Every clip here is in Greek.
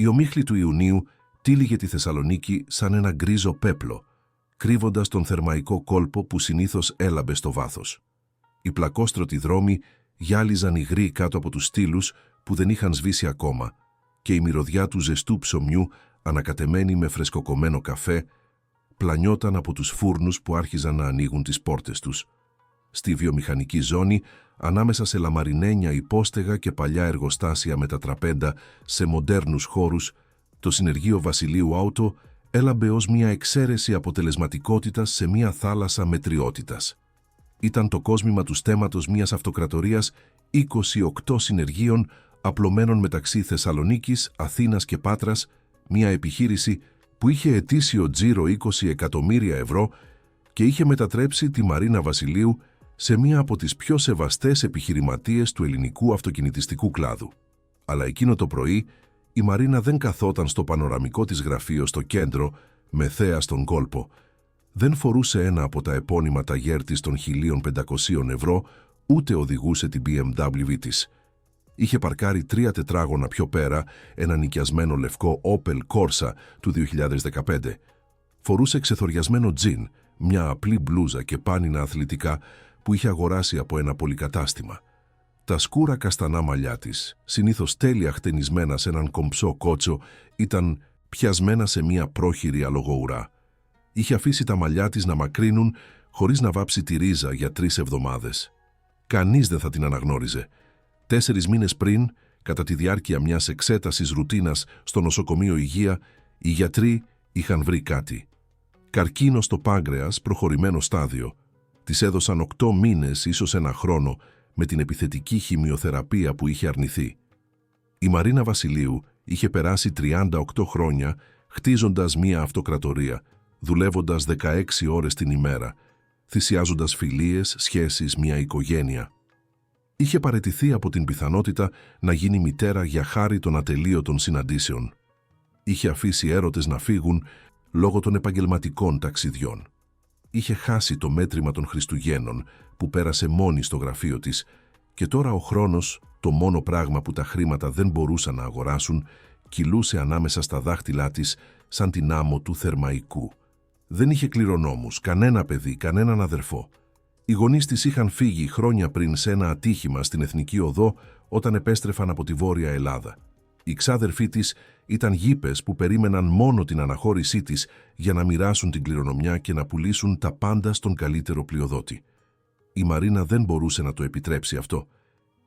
Η ομίχλη του Ιουνίου τύλιγε τη Θεσσαλονίκη σαν ένα γκρίζο πέπλο, κρύβοντας τον θερμαϊκό κόλπο που συνήθως έλαμπε στο βάθος. Οι πλακόστρωτοι δρόμοι γυάλιζαν υγροί κάτω από τους στήλους που δεν είχαν σβήσει ακόμα και η μυρωδιά του ζεστού ψωμιού, ανακατεμένη με φρεσκοκομμένο καφέ, πλανιόταν από τους φούρνους που άρχιζαν να ανοίγουν τις πόρτες τους. Στη βιομηχανική ζώνη, ανάμεσα σε λαμαρινένια υπόστεγα και παλιά εργοστάσια με τα τραπέντα σε μοντέρνους χώρους, το συνεργείο Βασιλείου Άουτο έλαμπε ως μια εξαίρεση αποτελεσματικότητας σε μια θάλασσα μετριότητας. Ήταν το κόσμημα του στέματος μιας αυτοκρατορίας 28 συνεργείων απλωμένων μεταξύ Θεσσαλονίκης, Αθήνας και Πάτρας, μια επιχείρηση που είχε ετήσιο τζίρο 20 εκατομμύρια ευρώ και είχε μετατρέψει τη Μαρίνα Βασιλείου σε μία από τις πιο σεβαστές επιχειρηματίες του ελληνικού αυτοκινητιστικού κλάδου. Αλλά εκείνο το πρωί η Μαρίνα δεν καθόταν στο πανοραμικό της γραφείο στο κέντρο με θέα στον κόλπο. Δεν φορούσε ένα από τα επώνυμα ταγέρ της των 1.500 ευρώ, ούτε οδηγούσε την BMW της. Είχε παρκάρει 3 τετράγωνα πιο πέρα ένα νοικιασμένο λευκό Opel Corsa του 2015. Φορούσε ξεθοριασμένο τζιν, μια απλή μπλούζα και πάνινα αθλητικά που είχε αγοράσει από ένα πολυκατάστημα. Τα σκούρα καστανά μαλλιά της, συνήθως τέλεια χτενισμένα σε έναν κομψό κότσο, ήταν πιασμένα σε μια πρόχειρη αλογοουρά. Είχε αφήσει τα μαλλιά της να μακρύνουν χωρίς να βάψει τη ρίζα για 3 εβδομάδες. Κανείς δεν θα την αναγνώριζε. 4 μήνες πριν, κατά τη διάρκεια μιας εξέτασης ρουτίνας στο νοσοκομείο Υγεία, οι γιατροί είχαν βρει κάτι. Καρκίνο στο πάγκρεας, προχωρημένο στάδιο. Της έδωσαν 8 μήνες, ίσως 1 χρόνο, με την επιθετική χημειοθεραπεία που είχε αρνηθεί. Η Μαρίνα Βασιλείου είχε περάσει 38 χρόνια χτίζοντας μία αυτοκρατορία, δουλεύοντας 16 ώρες την ημέρα, θυσιάζοντας φιλίες, σχέσεις, μια οικογένεια. Είχε παραιτηθεί από την πιθανότητα να γίνει μητέρα για χάρη των ατελείωτων συναντήσεων. Είχε αφήσει έρωτες να φύγουν λόγω των επαγγελματικών ταξιδιών. Είχε χάσει το μέτρημα των Χριστουγέννων που πέρασε μόνη στο γραφείο της και τώρα ο χρόνος, το μόνο πράγμα που τα χρήματα δεν μπορούσαν να αγοράσουν, κυλούσε ανάμεσα στα δάχτυλά της σαν την άμμο του Θερμαϊκού. Δεν είχε κληρονόμους, κανένα παιδί, κανέναν αδερφό. Οι γονείς της είχαν φύγει χρόνια πριν σε ένα ατύχημα στην Εθνική Οδό όταν επέστρεφαν από τη Βόρεια Ελλάδα. Οι ξάδερφοί της ήταν γήπες που περίμεναν μόνο την αναχώρησή της για να μοιράσουν την κληρονομιά και να πουλήσουν τα πάντα στον καλύτερο πλειοδότη. Η Μαρίνα δεν μπορούσε να το επιτρέψει αυτό.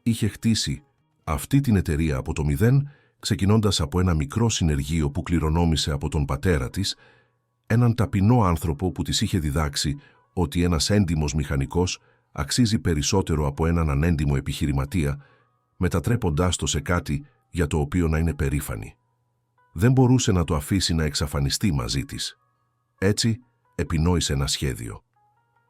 Είχε χτίσει αυτή την εταιρεία από το μηδέν, ξεκινώντας από ένα μικρό συνεργείο που κληρονόμησε από τον πατέρα της, έναν ταπεινό άνθρωπο που της είχε διδάξει ότι ένας έντιμος μηχανικός αξίζει περισσότερο από έναν ανέντιμο επιχειρηματία, μετατρέποντάς το σε κάτι για το οποίο να είναι περήφανη. Δεν μπορούσε να το αφήσει να εξαφανιστεί μαζί της. Έτσι, επινόησε ένα σχέδιο.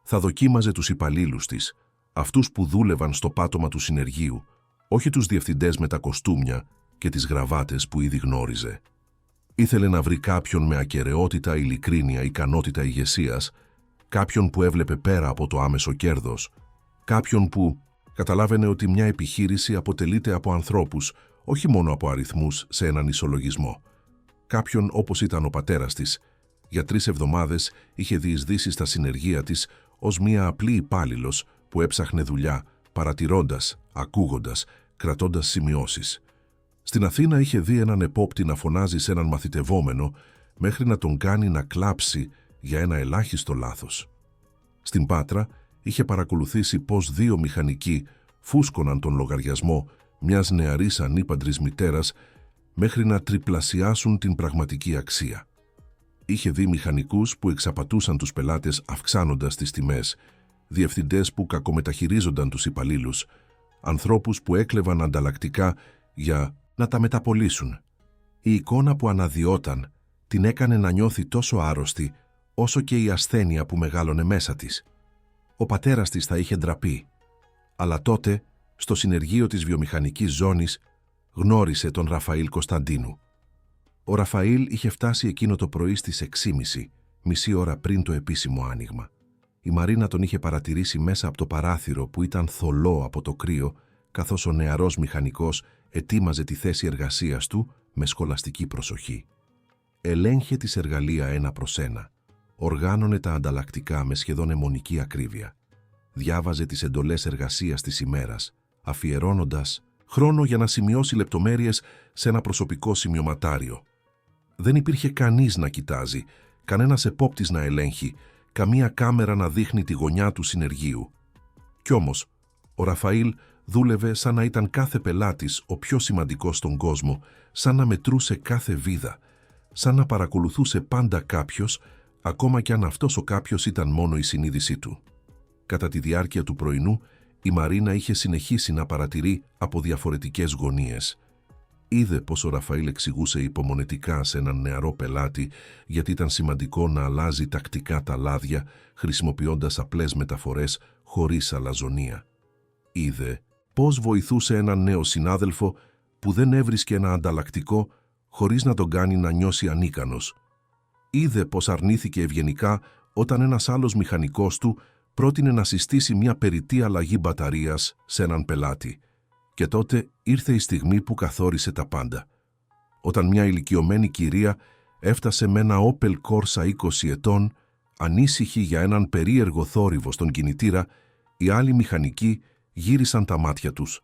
Θα δοκίμαζε τους υπαλλήλους της, αυτούς που δούλευαν στο πάτωμα του συνεργείου, όχι τους διευθυντές με τα κοστούμια και τις γραβάτες που ήδη γνώριζε. Ήθελε να βρει κάποιον με ακεραιότητα, ειλικρίνεια, ικανότητα ηγεσίας, κάποιον που έβλεπε πέρα από το άμεσο κέρδος, κάποιον που καταλάβαινε ότι μια επιχείρηση αποτελείται από ανθρώπους, όχι μόνο από αριθμούς σε έναν ισολογισμό. Κάποιον όπως ήταν ο πατέρας της. Για 3 εβδομάδες είχε διεισδύσει στα συνεργεία της ως μια απλή υπάλληλος που έψαχνε δουλειά, παρατηρώντας, ακούγοντας, κρατώντας σημειώσεις. Στην Αθήνα είχε δει έναν επόπτη να φωνάζει σε έναν μαθητευόμενο μέχρι να τον κάνει να κλάψει για ένα ελάχιστο λάθος. Στην Πάτρα είχε παρακολουθήσει πως 2 μηχανικοί φούσκωναν τον λογαριασμό μιας νεαρής ανήπαντρης μητέρας μέχρι να τριπλασιάσουν την πραγματική αξία. Είχε δει μηχανικούς που εξαπατούσαν τους πελάτες αυξάνοντας τις τιμές, διευθυντές που κακομεταχειρίζονταν τους υπαλλήλους, ανθρώπους που έκλεβαν ανταλλακτικά για να τα μεταπολίσουν. Η εικόνα που αναδυόταν την έκανε να νιώθει τόσο άρρωστη όσο και η ασθένεια που μεγάλωνε μέσα της. Ο πατέρας της θα είχε ντραπεί, αλλά τότε, στο συνεργείο της βιομηχανικής ζώνης, γνώρισε τον Ραφαήλ Κωνσταντίνου. Ο Ραφαήλ είχε φτάσει εκείνο το πρωί στις 6:30, μισή ώρα πριν το επίσημο άνοιγμα. Η Μαρίνα τον είχε παρατηρήσει μέσα από το παράθυρο που ήταν θολό από το κρύο, καθώς ο νεαρός μηχανικός ετοίμαζε τη θέση εργασίας του με σχολαστική προσοχή. Ελέγχε τις εργαλεία ένα προς ένα. Οργάνωνε τα ανταλλακτικά με σχεδόν αιμονική ακρίβεια. Διάβαζε τις εντολές εργασίας της ημέρας, αφιερώνοντας χρόνο για να σημειώσει λεπτομέρειες σε ένα προσωπικό σημειωματάριο. Δεν υπήρχε κανείς να κοιτάζει, κανένας επόπτης να ελέγχει, καμία κάμερα να δείχνει τη γωνιά του συνεργείου. Κι όμως, ο Ραφαήλ δούλευε σαν να ήταν κάθε πελάτης ο πιο σημαντικός στον κόσμο, σαν να μετρούσε κάθε βίδα, σαν να παρακολουθούσε πάντα κάποιος, ακόμα κι αν αυτός ο κάποιος ήταν μόνο η συνείδησή του. Κατά τη διάρκεια του πρωινού, η Μαρίνα είχε συνεχίσει να παρατηρεί από διαφορετικές γωνίες. Είδε πως ο Ραφαήλ εξηγούσε υπομονετικά σε έναν νεαρό πελάτη γιατί ήταν σημαντικό να αλλάζει τακτικά τα λάδια χρησιμοποιώντας απλές μεταφορές χωρίς αλαζονία. Είδε πώς βοηθούσε έναν νέο συνάδελφο που δεν έβρισκε ένα ανταλλακτικό χωρίς να τον κάνει να νιώσει ανίκανος. Είδε πως αρνήθηκε ευγενικά όταν ένας άλλος μηχανικός του πρότεινε να συστήσει μια περιττή αλλαγή μπαταρίας σε έναν πελάτη. Και τότε ήρθε η στιγμή που καθόρισε τα πάντα. Όταν μια ηλικιωμένη κυρία έφτασε με ένα Opel Corsa 20 ετών, ανήσυχη για έναν περίεργο θόρυβο στον κινητήρα, οι άλλοι μηχανικοί γύρισαν τα μάτια τους.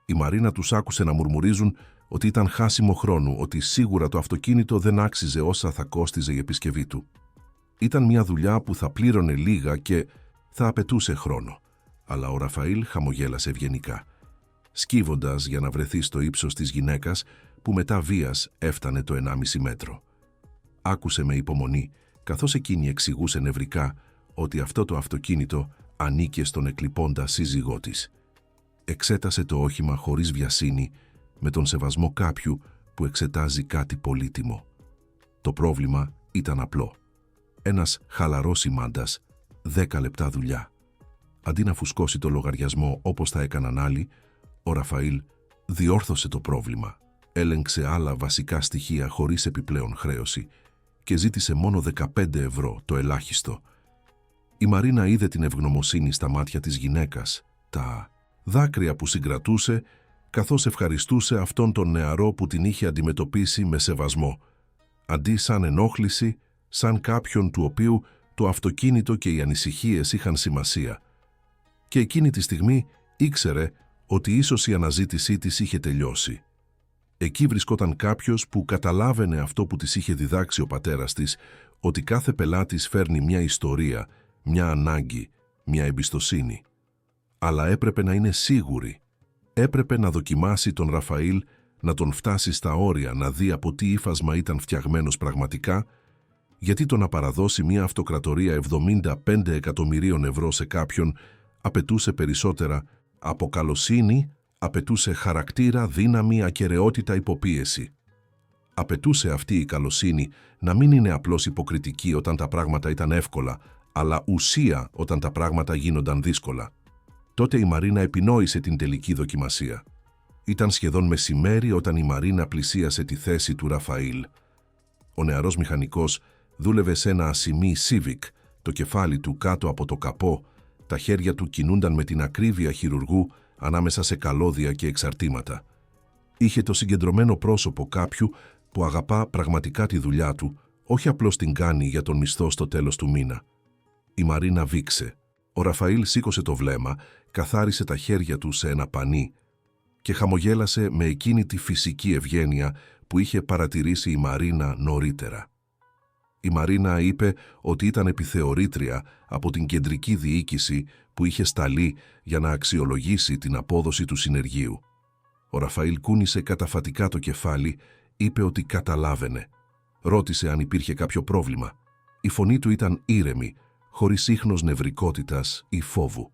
Η Μαρίνα τους άκουσε να μουρμουρίζουν ότι ήταν χάσιμο χρόνου, ότι σίγουρα το αυτοκίνητο δεν άξιζε όσα θα κόστιζε η επισκευή του. Ήταν μια δουλειά που θα πλήρωνε λίγα και θα απαιτούσε χρόνο. Αλλά ο Ραφαήλ χαμογέλασε ευγενικά, σκύβοντας για να βρεθεί στο ύψος της γυναίκας που μετά βίας έφτανε το 1,5 μέτρο. Άκουσε με υπομονή, καθώς εκείνη εξηγούσε νευρικά ότι αυτό το αυτοκίνητο ανήκε στον εκλειπώντα σύζυγό της. Εξέτασε το όχημα χωρίς βιασύνη, με τον σεβασμό κάποιου που εξετάζει κάτι πολύτιμο. Το πρόβλημα ήταν απλό. Ένας χαλαρός σημάντας, 10 λεπτά δουλειά. Αντί να φουσκώσει το λογαριασμό όπως θα έκαναν άλλοι, ο Ραφαήλ διόρθωσε το πρόβλημα, έλεγξε άλλα βασικά στοιχεία χωρίς επιπλέον χρέωση και ζήτησε μόνο 15 ευρώ, το ελάχιστο. Η Μαρίνα είδε την ευγνωμοσύνη στα μάτια της γυναίκας, τα δάκρυα που συγκρατούσε, καθώς ευχαριστούσε αυτόν τον νεαρό που την είχε αντιμετωπίσει με σεβασμό, αντί σαν ενόχληση, σαν κάποιον του οποίου το αυτοκίνητο και οι ανησυχίες είχαν σημασία. Και εκείνη τη στιγμή ήξερε ότι ίσως η αναζήτησή της είχε τελειώσει. Εκεί βρισκόταν κάποιος που καταλάβαινε αυτό που της είχε διδάξει ο πατέρας της, ότι κάθε πελάτης φέρνει μια ιστορία, μια ανάγκη, μια εμπιστοσύνη. Αλλά έπρεπε να είναι σίγουρη. Έπρεπε να δοκιμάσει τον Ραφαήλ, να τον φτάσει στα όρια, να δει από τι ύφασμα ήταν φτιαγμένος πραγματικά, γιατί το να παραδώσει μια αυτοκρατορία 75 εκατομμυρίων ευρώ σε κάποιον απαιτούσε περισσότερα από καλοσύνη, απαιτούσε χαρακτήρα, δύναμη, ακεραιότητα, υποπίεση. Απαιτούσε αυτή η καλοσύνη να μην είναι απλώς υποκριτική όταν τα πράγματα ήταν εύκολα, αλλά ουσία όταν τα πράγματα γίνονταν δύσκολα. Τότε η Μαρίνα επινόησε την τελική δοκιμασία. Ήταν σχεδόν μεσημέρι όταν η Μαρίνα πλησίασε τη θέση του Ραφαήλ. Ο νεαρός μηχανικός δούλευε σε ένα ασημί Civic, το κεφάλι του κάτω από το καπό, τα χέρια του κινούνταν με την ακρίβεια χειρουργού ανάμεσα σε καλώδια και εξαρτήματα. Είχε το συγκεντρωμένο πρόσωπο κάποιου που αγαπά πραγματικά τη δουλειά του, όχι απλώς την κάνει για τον μισθό στο τέλος του μήνα. Η Μαρίνα βήξε. Ο Ραφαήλ σήκωσε το βλέμμα, καθάρισε τα χέρια του σε ένα πανί και χαμογέλασε με εκείνη τη φυσική ευγένεια που είχε παρατηρήσει η Μαρίνα νωρίτερα. Η Μαρίνα είπε ότι ήταν επιθεωρήτρια από την κεντρική διοίκηση που είχε σταλεί για να αξιολογήσει την απόδοση του συνεργείου. Ο Ραφαήλ κούνησε καταφατικά το κεφάλι, είπε ότι καταλάβαινε. Ρώτησε αν υπήρχε κάποιο πρόβλημα. Η φωνή του ήταν ήρεμη, χωρίς ίχνος νευρικότητας ή φόβου.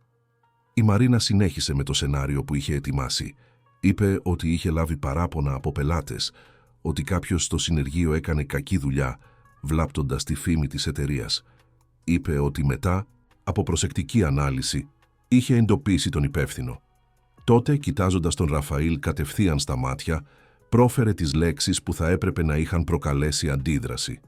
Η Μαρίνα συνέχισε με το σενάριο που είχε ετοιμάσει. Είπε ότι είχε λάβει παράπονα από πελάτες, ότι κάποιος στο συνεργείο έκανε κακή δουλειά, βλάπτοντας τη φήμη της εταιρείας. Είπε ότι μετά, από προσεκτική ανάλυση, είχε εντοπίσει τον υπεύθυνο. Τότε, κοιτάζοντας τον Ραφαήλ κατευθείαν στα μάτια, πρόφερε τις λέξεις που θα έπρεπε να είχαν προκαλέσει αντίδραση.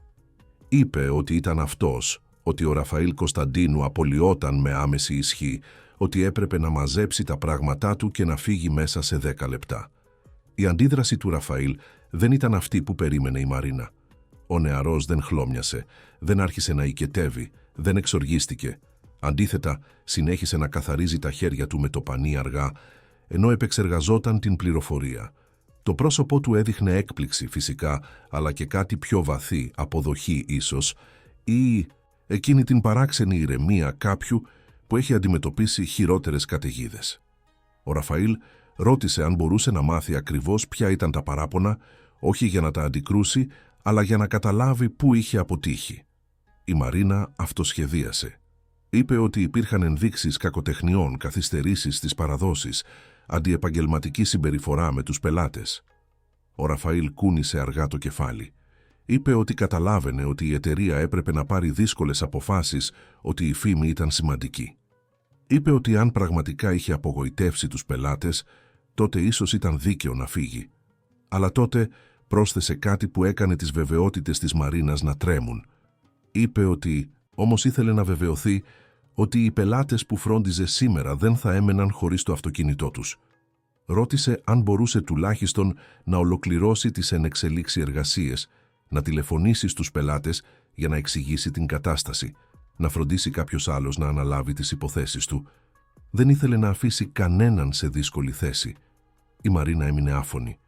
Είπε ότι ήταν αυτός, ότι ο Ραφαήλ Κωνσταντίνου απολυόταν με άμεση ισχύ, ότι έπρεπε να μαζέψει τα πράγματά του και να φύγει μέσα σε 10 λεπτά. Η αντίδραση του Ραφαήλ δεν ήταν αυτή που περίμενε η Μαρίνα. Ο νεαρός δεν χλώμιασε, δεν άρχισε να οικετεύει, δεν εξοργίστηκε. Αντίθετα, συνέχισε να καθαρίζει τα χέρια του με το πανί αργά, ενώ επεξεργαζόταν την πληροφορία. Το πρόσωπό του έδειχνε έκπληξη φυσικά, αλλά και κάτι πιο βαθύ, αποδοχή ίσως, ή εκείνη την παράξενη ηρεμία κάποιου που έχει αντιμετωπίσει χειρότερες καταιγίδες. Ο Ραφαήλ ρώτησε αν μπορούσε να μάθει ακριβώς ποια ήταν τα παράπονα, όχι για να τα αντικρούσει, αλλά για να καταλάβει πού είχε αποτύχει. Η Μαρίνα αυτοσχεδίασε. Είπε ότι υπήρχαν ενδείξεις κακοτεχνιών, καθυστερήσεις στις παραδόσεις, αντιεπαγγελματική συμπεριφορά με τους πελάτες. Ο Ραφαήλ κούνησε αργά το κεφάλι. Είπε ότι καταλάβαινε ότι η εταιρεία έπρεπε να πάρει δύσκολες αποφάσεις, ότι η φήμη ήταν σημαντική. Είπε ότι αν πραγματικά είχε απογοητεύσει τους πελάτες, τότε ίσως ήταν δίκαιο να φύγει. Αλλά τότε πρόσθεσε κάτι που έκανε τις βεβαιότητες της Μαρίνας να τρέμουν. Είπε ότι όμως ήθελε να βεβαιωθεί ότι οι πελάτες που φρόντιζε σήμερα δεν θα έμεναν χωρίς το αυτοκίνητό τους. Ρώτησε αν μπορούσε τουλάχιστον να ολοκληρώσει τις ενεξελίξει εργασίες, να τηλεφωνήσει στους πελάτες για να εξηγήσει την κατάσταση, να φροντίσει κάποιος άλλος να αναλάβει τις υποθέσεις του. Δεν ήθελε να αφήσει κανέναν σε δύσκολη θέση. Η Μαρίνα έμεινε άφωνη.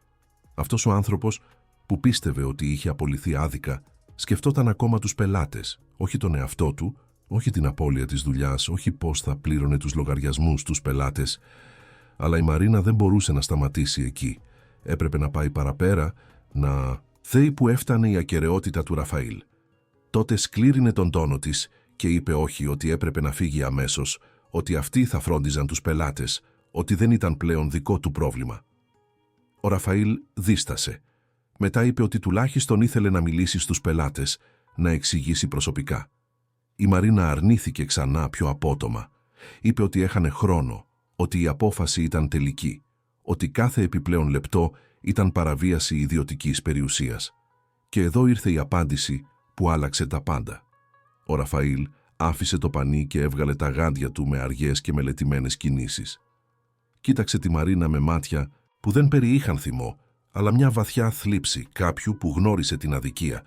Αυτός ο άνθρωπος που πίστευε ότι είχε απολυθεί άδικα, σκεφτόταν ακόμα τους πελάτες, όχι τον εαυτό του, όχι την απώλεια της δουλειάς, όχι πώς θα πλήρωνε τους λογαριασμούς τους πελάτες. Αλλά η Μαρίνα δεν μπορούσε να σταματήσει εκεί. Έπρεπε να πάει παραπέρα, να θέει που έφτανε η ακεραιότητα του Ραφαήλ. Τότε σκλήρινε τον τόνο της και είπε όχι, ότι έπρεπε να φύγει αμέσως, ότι αυτοί θα φρόντιζαν τους πελάτες, ότι δεν ήταν πλέον δικό του πρόβλημα. Ο Ραφαήλ δίστασε. Μετά είπε ότι τουλάχιστον ήθελε να μιλήσει στους πελάτες, να εξηγήσει προσωπικά. Η Μαρίνα αρνήθηκε ξανά πιο απότομα. Είπε ότι έχανε χρόνο, ότι η απόφαση ήταν τελική, ότι κάθε επιπλέον λεπτό ήταν παραβίαση ιδιωτικής περιουσίας. Και εδώ ήρθε η απάντηση που άλλαξε τα πάντα. Ο Ραφαήλ άφησε το πανί και έβγαλε τα γάντια του με αργές και μελετημένες κινήσεις. Κοίταξε τη Μαρίνα με μάτια που δεν περιείχαν θυμό, αλλά μια βαθιά θλίψη κάποιου που γνώρισε την αδικία,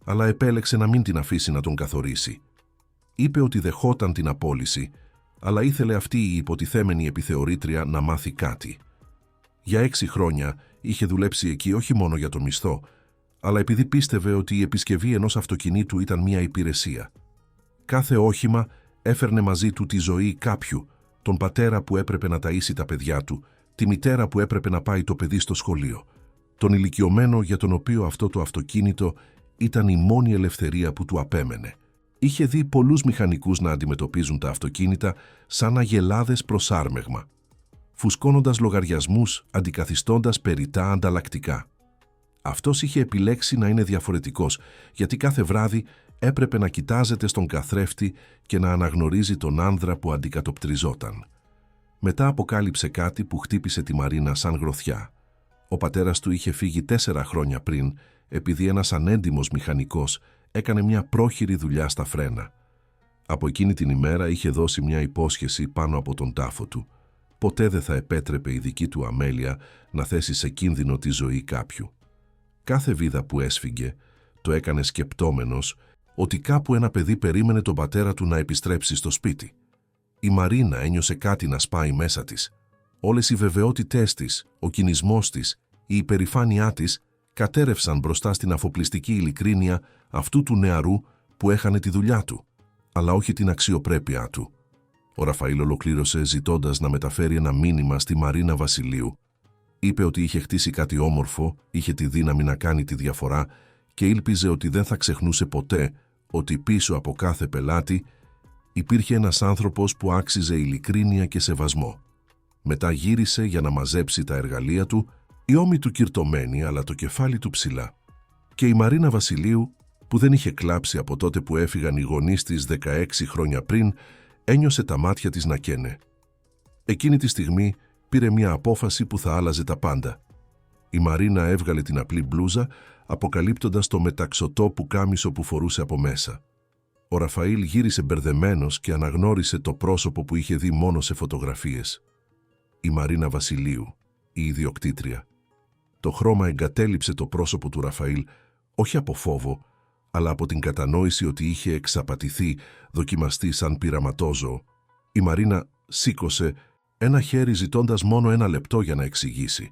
αλλά επέλεξε να μην την αφήσει να τον καθορίσει. Είπε ότι δεχόταν την απόλυση, αλλά ήθελε αυτή η υποτιθέμενη επιθεωρήτρια να μάθει κάτι. Για 6 χρόνια είχε δουλέψει εκεί όχι μόνο για το μισθό, αλλά επειδή πίστευε ότι η επισκευή ενός αυτοκινήτου ήταν μια υπηρεσία. Κάθε όχημα έφερνε μαζί του τη ζωή κάποιου, τον πατέρα που έπρεπε να ταΐσει τα παιδιά του, τη μητέρα που έπρεπε να πάει το παιδί στο σχολείο, τον ηλικιωμένο για τον οποίο αυτό το αυτοκίνητο ήταν η μόνη ελευθερία που του απέμενε. Είχε δει πολλούς μηχανικούς να αντιμετωπίζουν τα αυτοκίνητα σαν αγελάδες προς άρμεγμα, φουσκώνοντας λογαριασμούς, αντικαθιστώντας περιττά ανταλλακτικά. Αυτός είχε επιλέξει να είναι διαφορετικός, γιατί κάθε βράδυ έπρεπε να κοιτάζεται στον καθρέφτη και να αναγνωρίζει τον άνδρα που αντικατοπτριζόταν. Μετά αποκάλυψε κάτι που χτύπησε τη Μαρίνα σαν γροθιά. Ο πατέρας του είχε φύγει 4 χρόνια πριν, επειδή ένας ανέντιμος μηχανικός έκανε μια πρόχειρη δουλειά στα φρένα. Από εκείνη την ημέρα είχε δώσει μια υπόσχεση πάνω από τον τάφο του. Ποτέ δεν θα επέτρεπε η δική του αμέλεια να θέσει σε κίνδυνο τη ζωή κάποιου. Κάθε βίδα που έσφυγε το έκανε σκεπτόμενος ότι κάπου ένα παιδί περίμενε τον πατέρα του να επιστρέψει στο σπίτι. Η Μαρίνα ένιωσε κάτι να σπάει μέσα της. Όλες οι βεβαιότητές της, ο κινησμός της, η υπερηφάνειά της κατέρευσαν μπροστά στην αφοπλιστική ειλικρίνεια αυτού του νεαρού που έχανε τη δουλειά του, αλλά όχι την αξιοπρέπειά του. Ο Ραφαήλ ολοκλήρωσε ζητώντας να μεταφέρει ένα μήνυμα στη Μαρίνα Βασιλείου. Είπε ότι είχε χτίσει κάτι όμορφο, είχε τη δύναμη να κάνει τη διαφορά και ήλπιζε ότι δεν θα ξεχνούσε ποτέ ότι πίσω από κάθε πελάτη υπήρχε ένας άνθρωπος που άξιζε ειλικρίνεια και σεβασμό. Μετά γύρισε για να μαζέψει τα εργαλεία του, η ώμη του κυρτωμένη αλλά το κεφάλι του ψηλά. Και η Μαρίνα Βασιλείου, που δεν είχε κλάψει από τότε που έφυγαν οι γονείς της 16 χρόνια πριν, ένιωσε τα μάτια της να καίνε. Εκείνη τη στιγμή πήρε μια απόφαση που θα άλλαζε τα πάντα. Η Μαρίνα έβγαλε την απλή μπλούζα, αποκαλύπτοντας το μεταξωτό πουκάμισο που φορούσε από μέσα. Ο Ραφαήλ γύρισε μπερδεμένος και αναγνώρισε το πρόσωπο που είχε δει μόνο σε φωτογραφίες. Η Μαρίνα Βασιλείου, η ιδιοκτήτρια. Το χρώμα εγκατέλειψε το πρόσωπο του Ραφαήλ, όχι από φόβο, αλλά από την κατανόηση ότι είχε εξαπατηθεί, δοκιμαστεί σαν πειραματόζωο. Η Μαρίνα σήκωσε ένα χέρι ζητώντας μόνο 1 λεπτό για να εξηγήσει.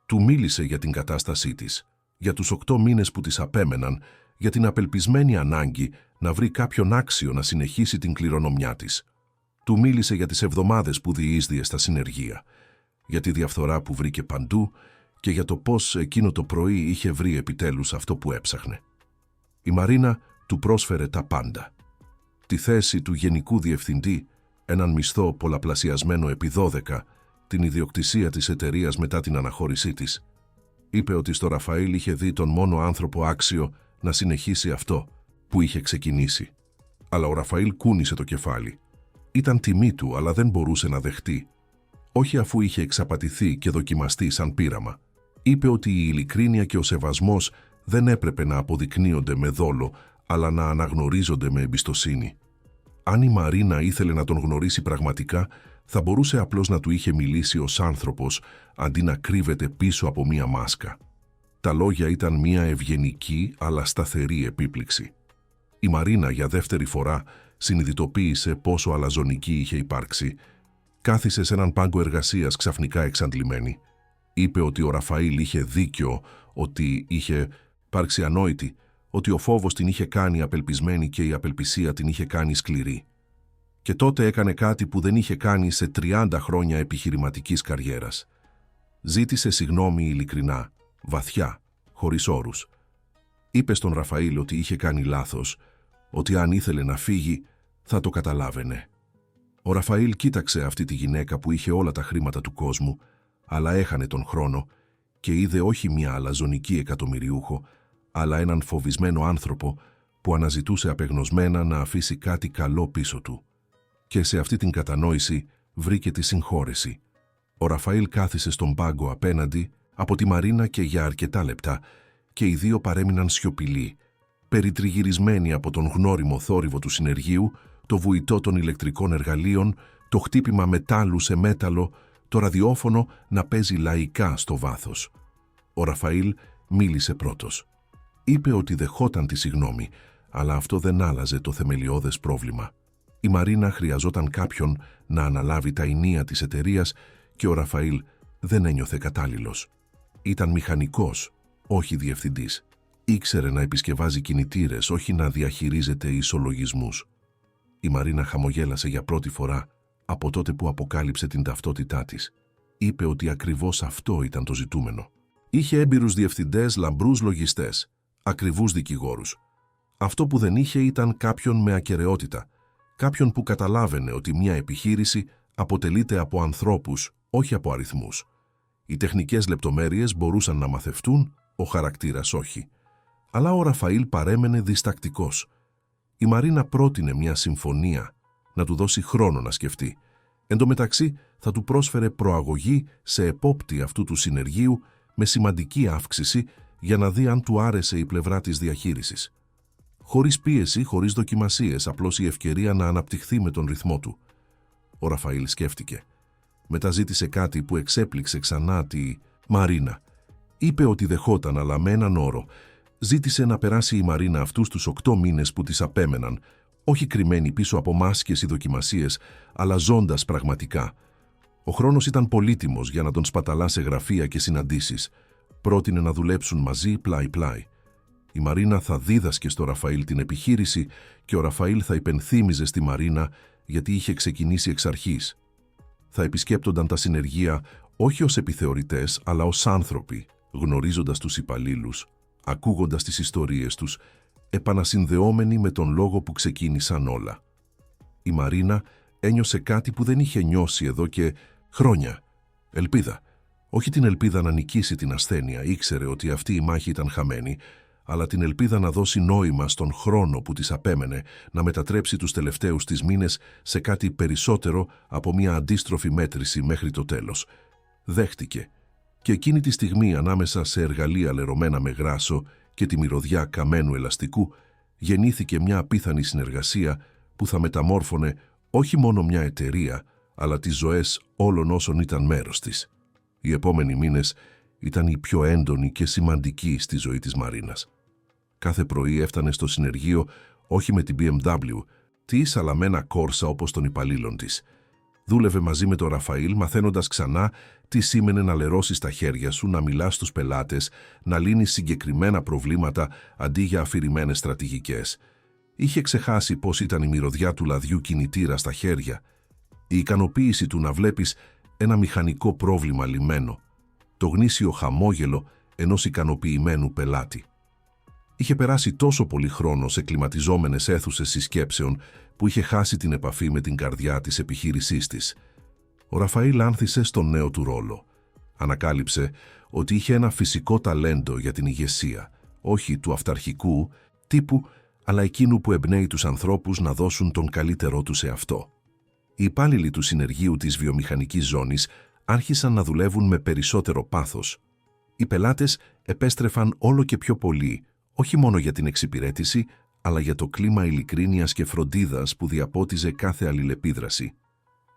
Του μίλησε για την κατάστασή της, για τους 8 μήνες που της απέμεναν, για την απελπισμένη ανάγκη να βρει κάποιον άξιο να συνεχίσει την κληρονομιά της. Του μίλησε για τις εβδομάδες που διείσδυε στα συνεργεία, για τη διαφθορά που βρήκε παντού και για το πώς εκείνο το πρωί είχε βρει επιτέλους αυτό που έψαχνε. Η Μαρίνα του πρόσφερε τα πάντα. Τη θέση του Γενικού Διευθυντή, έναν μισθό πολλαπλασιασμένο επί 12, την ιδιοκτησία της εταιρείας μετά την αναχώρησή της. Είπε ότι στο Ραφαήλ είχε δει τον μόνο άνθρωπο άξιο να συνεχίσει αυτό που είχε ξεκινήσει. Αλλά ο Ραφαήλ κούνησε το κεφάλι. Ήταν τιμή του, αλλά δεν μπορούσε να δεχτεί. Όχι αφού είχε εξαπατηθεί και δοκιμαστεί σαν πείραμα. Είπε ότι η ειλικρίνεια και ο σεβασμός δεν έπρεπε να αποδεικνύονται με δόλο, αλλά να αναγνωρίζονται με εμπιστοσύνη. Αν η Μαρίνα ήθελε να τον γνωρίσει πραγματικά, θα μπορούσε απλώς να του είχε μιλήσει ως άνθρωπος, αντί να κρύβεται πίσω από μία μάσκα. Τα λόγια ήταν μία ευγενική αλλά σταθερή επίπληξη. Η Μαρίνα για δεύτερη φορά συνειδητοποίησε πόσο αλαζονική είχε υπάρξει. Κάθισε σε έναν πάγκο εργασίας ξαφνικά εξαντλημένη. Είπε ότι ο Ραφαήλ είχε δίκιο, ότι είχε υπάρξει ανόητη, ότι ο φόβος την είχε κάνει απελπισμένη και η απελπισία την είχε κάνει σκληρή. Και τότε έκανε κάτι που δεν είχε κάνει σε 30 χρόνια επιχειρηματικής καριέρας. Ζήτησε συγγνώμη ειλικρινά, βαθιά, χωρίς όρους. Είπε στον Ραφαήλ ότι είχε κάνει λάθος, ότι αν ήθελε να φύγει θα το καταλάβαινε. Ο Ραφαήλ κοίταξε αυτή τη γυναίκα που είχε όλα τα χρήματα του κόσμου, αλλά έχανε τον χρόνο και είδε όχι μια αλαζονική εκατομμυριούχο, αλλά έναν φοβισμένο άνθρωπο που αναζητούσε απεγνωσμένα να αφήσει κάτι καλό πίσω του. Και σε αυτή την κατανόηση βρήκε τη συγχώρεση. Ο Ραφαήλ κάθισε στον πάγκο απέναντι από τη Μαρίνα και για αρκετά λεπτά και οι δύο παρέμειναν σιωπηλοί, περιτριγυρισμένοι από τον γνώριμο θόρυβο του συνεργείου, το βουητό των ηλεκτρικών εργαλείων, το χτύπημα μετάλλου σε μέταλλο, το ραδιόφωνο να παίζει λαϊκά στο βάθος. Ο Ραφαήλ μίλησε πρώτος. Είπε ότι δεχόταν τη συγγνώμη, αλλά αυτό δεν άλλαζε το θεμελιώδες πρόβλημα. Η Μαρίνα χρειαζόταν κάποιον να αναλάβει τα ηνία της εταιρείας και ο Ραφαήλ δεν ένιωθε κατάλληλος. Ήταν μηχανικός, όχι διευθυντής. Ήξερε να επισκευάζει κινητήρες, όχι να διαχειρίζεται ισολογισμούς. Η Μαρίνα χαμογέλασε για πρώτη φορά από τότε που αποκάλυψε την ταυτότητά της. Είπε ότι ακριβώς αυτό ήταν το ζητούμενο. Είχε έμπειρους διευθυντές, λαμπρούς λογιστές, ακριβούς δικηγόρους. Αυτό που δεν είχε ήταν κάποιον με ακεραιότητα, κάποιον που καταλάβαινε ότι μια επιχείρηση αποτελείται από ανθρώπους, όχι από αριθμούς. Οι τεχνικές λεπτομέρειες μπορούσαν να μαθευτούν, ο χαρακτήρας όχι. Αλλά ο Ραφαήλ παρέμενε διστακτικός. Η Μαρίνα πρότεινε μια συμφωνία, να του δώσει χρόνο να σκεφτεί. Εν τω μεταξύ θα του πρόσφερε προαγωγή σε επόπτη αυτού του συνεργείου με σημαντική αύξηση για να δει αν του άρεσε η πλευρά της διαχείρισης. Χωρίς πίεση, χωρίς δοκιμασίες, απλώς η ευκαιρία να αναπτυχθεί με τον ρυθμό του. Ο Ραφαήλ σκέφτηκε. Μετά ζήτησε κάτι που εξέπληξε ξανά τη Μαρίνα. Είπε ότι δεχόταν, αλλά με έναν όρο. Ζήτησε να περάσει η Μαρίνα αυτούς τους 8 μήνες που της απέμεναν, όχι κρυμμένη πίσω από μάσκες ή δοκιμασίες, αλλά ζώντας πραγματικά. Ο χρόνος ήταν πολύτιμος για να τον σπαταλά σε γραφεία και συναντήσεις. Πρότεινε να δουλέψουν μαζί πλάι-πλάι. Η Μαρίνα θα δίδασκε στο Ραφαήλ την επιχείρηση και ο Ραφαήλ θα υπενθύμιζε στη Μαρίνα γιατί είχε ξεκινήσει εξ αρχής. Θα επισκέπτονταν τα συνεργεία όχι ως επιθεωρητές, αλλά ως άνθρωποι, γνωρίζοντας τους υπαλλήλους, ακούγοντας τις ιστορίες τους, επανασυνδεόμενοι με τον λόγο που ξεκίνησαν όλα. Η Μαρίνα ένιωσε κάτι που δεν είχε νιώσει εδώ και χρόνια. Ελπίδα. Όχι την ελπίδα να νικήσει την ασθένεια, ήξερε ότι αυτή η μάχη ήταν χαμένη, αλλά την ελπίδα να δώσει νόημα στον χρόνο που της απέμενε, να μετατρέψει τους τελευταίους της μήνες σε κάτι περισσότερο από μια αντίστροφη μέτρηση μέχρι το τέλος. Δέχτηκε. Και εκείνη τη στιγμή, ανάμεσα σε εργαλεία λερωμένα με γράσο και τη μυρωδιά καμένου ελαστικού, γεννήθηκε μια απίθανη συνεργασία που θα μεταμόρφωνε όχι μόνο μια εταιρεία, αλλά τις ζωές όλων όσων ήταν μέρος της. Οι επόμενοι μήνες ήταν η πιο έντονη και σημαντική στη ζωή της Μαρίνας. Κάθε πρωί έφτανε στο συνεργείο όχι με την BMW της, αλλά με ένα Κόρσα όπως των υπαλλήλων της. Δούλευε μαζί με τον Ραφαήλ, μαθαίνοντας ξανά τι σήμαινε να λερώσεις τα χέρια σου, να μιλάς στους πελάτες, να λύνεις συγκεκριμένα προβλήματα αντί για αφηρημένες στρατηγικές. Είχε ξεχάσει πώς ήταν η μυρωδιά του λαδιού κινητήρα στα χέρια, η ικανοποίηση του να βλέπεις ένα μηχανικό πρόβλημα λυμένο, το γνήσιο χαμόγελο ενός ικανοποιημένου πελάτη. Είχε περάσει τόσο πολύ χρόνο σε κλιματιζόμενες αίθουσες συσκέψεων που είχε χάσει την επαφή με την καρδιά της επιχείρησής της. Ο Ραφαήλ άνθησε στον νέο του ρόλο. Ανακάλυψε ότι είχε ένα φυσικό ταλέντο για την ηγεσία, όχι του αυταρχικού τύπου, αλλά εκείνου που εμπνέει τους ανθρώπους να δώσουν τον καλύτερό τους σε αυτό. Οι υπάλληλοι του συνεργείου της βιομηχανικής ζώνης άρχισαν να δουλεύουν με περισσότερο πάθος. Οι πελάτες επέστρεφαν όλο και πιο πολύ, όχι μόνο για την εξυπηρέτηση, αλλά για το κλίμα ειλικρίνειας και φροντίδας που διαπότιζε κάθε αλληλεπίδραση.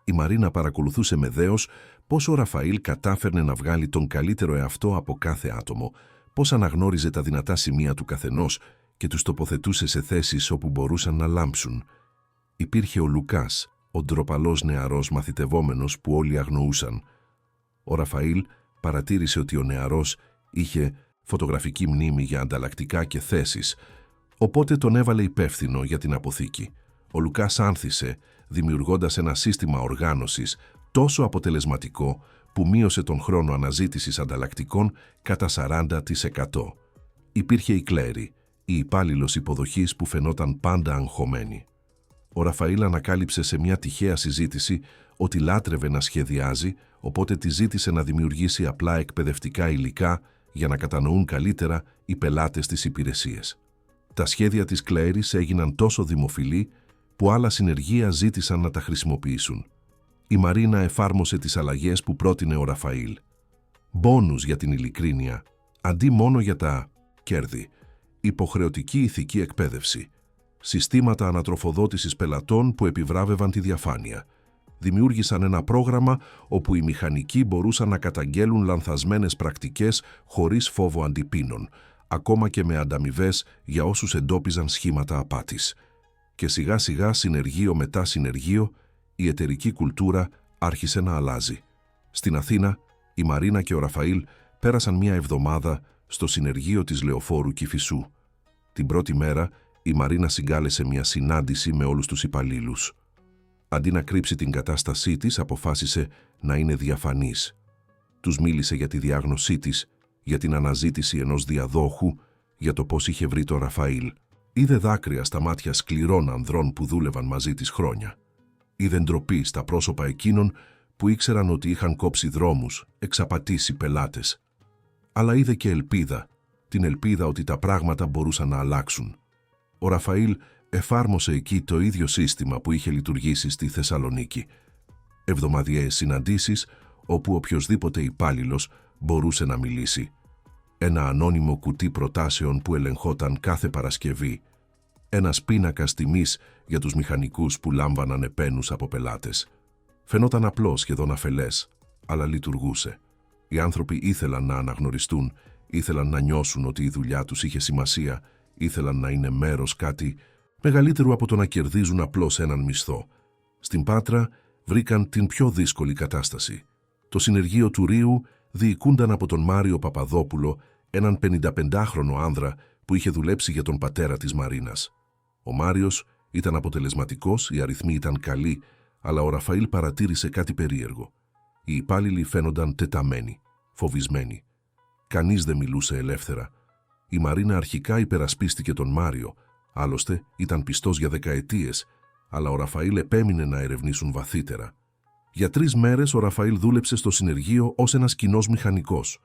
Η Μαρίνα παρακολουθούσε με δέος πώς ο Ραφαήλ κατάφερνε να βγάλει τον καλύτερο εαυτό από κάθε άτομο, πώς αναγνώριζε τα δυνατά σημεία του καθενός και τους τοποθετούσε σε θέσεις όπου μπορούσαν να λάμψουν. Υπήρχε ο Λουκάς, ο ντροπαλός νεαρός μαθητευόμενος που όλοι αγνοούσαν. Ο Ραφαήλ παρατήρησε ότι ο νεαρός είχε φωτογραφική μνήμη για ανταλλακτικά και θέσεις, οπότε τον έβαλε υπεύθυνο για την αποθήκη. Ο Λουκάς άνθησε, δημιουργώντας ένα σύστημα οργάνωσης τόσο αποτελεσματικό που μείωσε τον χρόνο αναζήτησης ανταλλακτικών κατά 40%. Υπήρχε η Κλέρι, η υπάλληλος υποδοχής που φαινόταν πάντα αγχωμένη. Ο Ραφαήλ ανακάλυψε σε μια τυχαία συζήτηση ότι λάτρευε να σχεδιάζει, οπότε τη ζήτησε να δημιουργήσει απλά εκπαιδευτικά υλικά για να κατανοούν καλύτερα οι πελάτες της υπηρεσίες. Τα σχέδια της Κλέρης έγιναν τόσο δημοφιλή που άλλα συνεργεία ζήτησαν να τα χρησιμοποιήσουν. Η Μαρίνα εφάρμοσε τις αλλαγές που πρότεινε ο Ραφαήλ. Μπόνους για την ειλικρίνεια, αντί μόνο για τα κέρδη. Υποχρεωτική ηθική εκπαίδευση. Συστήματα ανατροφοδότησης πελατών που επιβράβευαν τη διαφάνεια. Δημιούργησαν ένα πρόγραμμα όπου οι μηχανικοί μπορούσαν να καταγγέλουν λανθασμένες πρακτικές χωρίς φόβο αντιπίνων, ακόμα και με ανταμοιβές για όσους εντόπιζαν σχήματα απάτης. Και σιγά σιγά, συνεργείο μετά συνεργείο, η εταιρική κουλτούρα άρχισε να αλλάζει. Στην Αθήνα, η Μαρίνα και ο Ραφαήλ πέρασαν μια εβδομάδα στο συνεργείο της Λεωφόρου Κηφισού. Την πρώτη μέρα, η Μαρίνα συγκάλεσε μια συνάντηση με όλους τους υπαλλήλους. Αντί να κρύψει την κατάστασή της, αποφάσισε να είναι διαφανής. Τους μίλησε για τη διάγνωσή της, για την αναζήτηση ενός διαδόχου, για το πώς είχε βρει τον Ραφαήλ. Είδε δάκρυα στα μάτια σκληρών ανδρών που δούλευαν μαζί της χρόνια. Είδε ντροπή στα πρόσωπα εκείνων που ήξεραν ότι είχαν κόψει δρόμους, εξαπατήσει πελάτες. Αλλά είδε και ελπίδα, την ελπίδα ότι τα πράγματα μπορούσαν να αλλάξουν. Ο Ραφαήλ εφάρμοσε εκεί το ίδιο σύστημα που είχε λειτουργήσει στη Θεσσαλονίκη. Εβδομαδιαίες συναντήσεις όπου οποιοσδήποτε υπάλληλος μπορούσε να μιλήσει. Ένα ανώνυμο κουτί προτάσεων που ελεγχόταν κάθε Παρασκευή. Ένας πίνακας τιμής για τους μηχανικούς που λάμβαναν επένους από πελάτες. Φαινόταν απλό, σχεδόν αφελές, αλλά λειτουργούσε. Οι άνθρωποι ήθελαν να αναγνωριστούν, ήθελαν να νιώσουν ότι η δουλειά τους είχε σημασία, ήθελαν να είναι μέρος κάτι μεγαλύτερου από το να κερδίζουν απλώς έναν μισθό. Στην Πάτρα βρήκαν την πιο δύσκολη κατάσταση. Το συνεργείο του Ρίου διοικούνταν από τον Μάριο Παπαδόπουλο, έναν 55χρονο άνδρα που είχε δουλέψει για τον πατέρα της Μαρίνας. Ο Μάριος ήταν αποτελεσματικός, οι αριθμοί ήταν καλοί, αλλά ο Ραφαήλ παρατήρησε κάτι περίεργο. Οι υπάλληλοι φαίνονταν τεταμένοι, φοβισμένοι. Κανείς δεν μιλούσε ελεύθερα. Η Μαρίνα αρχικά υπερασπίστηκε τον Μάριο, άλλωστε ήταν πιστός για δεκαετίες, αλλά ο Ραφαήλ επέμεινε να ερευνήσουν βαθύτερα. Για 3 μέρες ο Ραφαήλ δούλεψε στο συνεργείο ως ένας κοινός μηχανικός.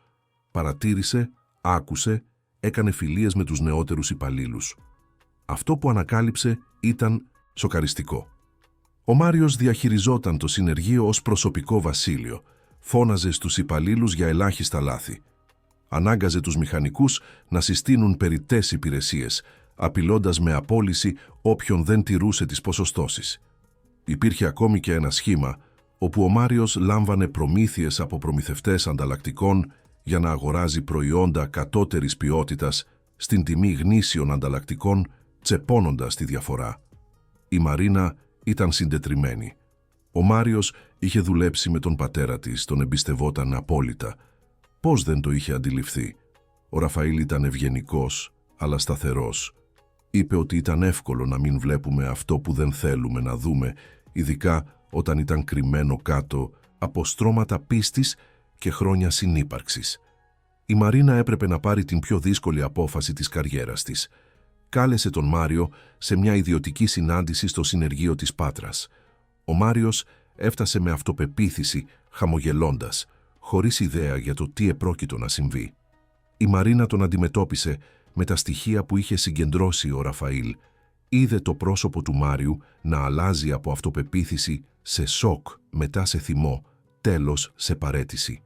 Παρατήρησε, άκουσε, έκανε φιλίες με τους νεότερους υπαλλήλους. Αυτό που ανακάλυψε ήταν σοκαριστικό. Ο Μάριος διαχειριζόταν το συνεργείο ως προσωπικό βασίλειο, φώναζε στους υπαλλήλους για ελάχιστα λάθη. Ανάγκαζε τους μηχανικούς να συστήνουν περιττές υπηρεσίες, απειλώντας με απόλυση όποιον δεν τηρούσε τις ποσοστώσεις. Υπήρχε ακόμη και ένα σχήμα όπου ο Μάριος λάμβανε προμήθειες από προμηθευτές ανταλλακτικών για να αγοράζει προϊόντα κατώτερης ποιότητας στην τιμή γνήσιων ανταλλακτικών, τσεπώνοντας τη διαφορά. Η Μαρίνα ήταν συντετριμμένη. Ο Μάριος είχε δουλέψει με τον πατέρα της, τον εμπιστευόταν απόλυτα. Πώς δεν το είχε αντιληφθεί? Ο Ραφαήλ ήταν ευγενικός, αλλά σταθερός. Είπε ότι ήταν εύκολο να μην βλέπουμε αυτό που δεν θέλουμε να δούμε, ειδικά όταν ήταν κρυμμένο κάτω από στρώματα πίστης και χρόνια συνύπαρξης. Η Μαρίνα έπρεπε να πάρει την πιο δύσκολη απόφαση της καριέρας της. Κάλεσε τον Μάριο σε μια ιδιωτική συνάντηση στο συνεργείο της Πάτρας. Ο Μάριος έφτασε με αυτοπεποίθηση, χαμογελώντας, χωρίς ιδέα για το τι επρόκειτο να συμβεί. Η Μαρίνα τον αντιμετώπισε με τα στοιχεία που είχε συγκεντρώσει ο Ραφαήλ. Είδε το πρόσωπο του Μάριου να αλλάζει από αυτοπεποίθηση σε σοκ, μετά σε θυμό, τέλος σε παραίτηση.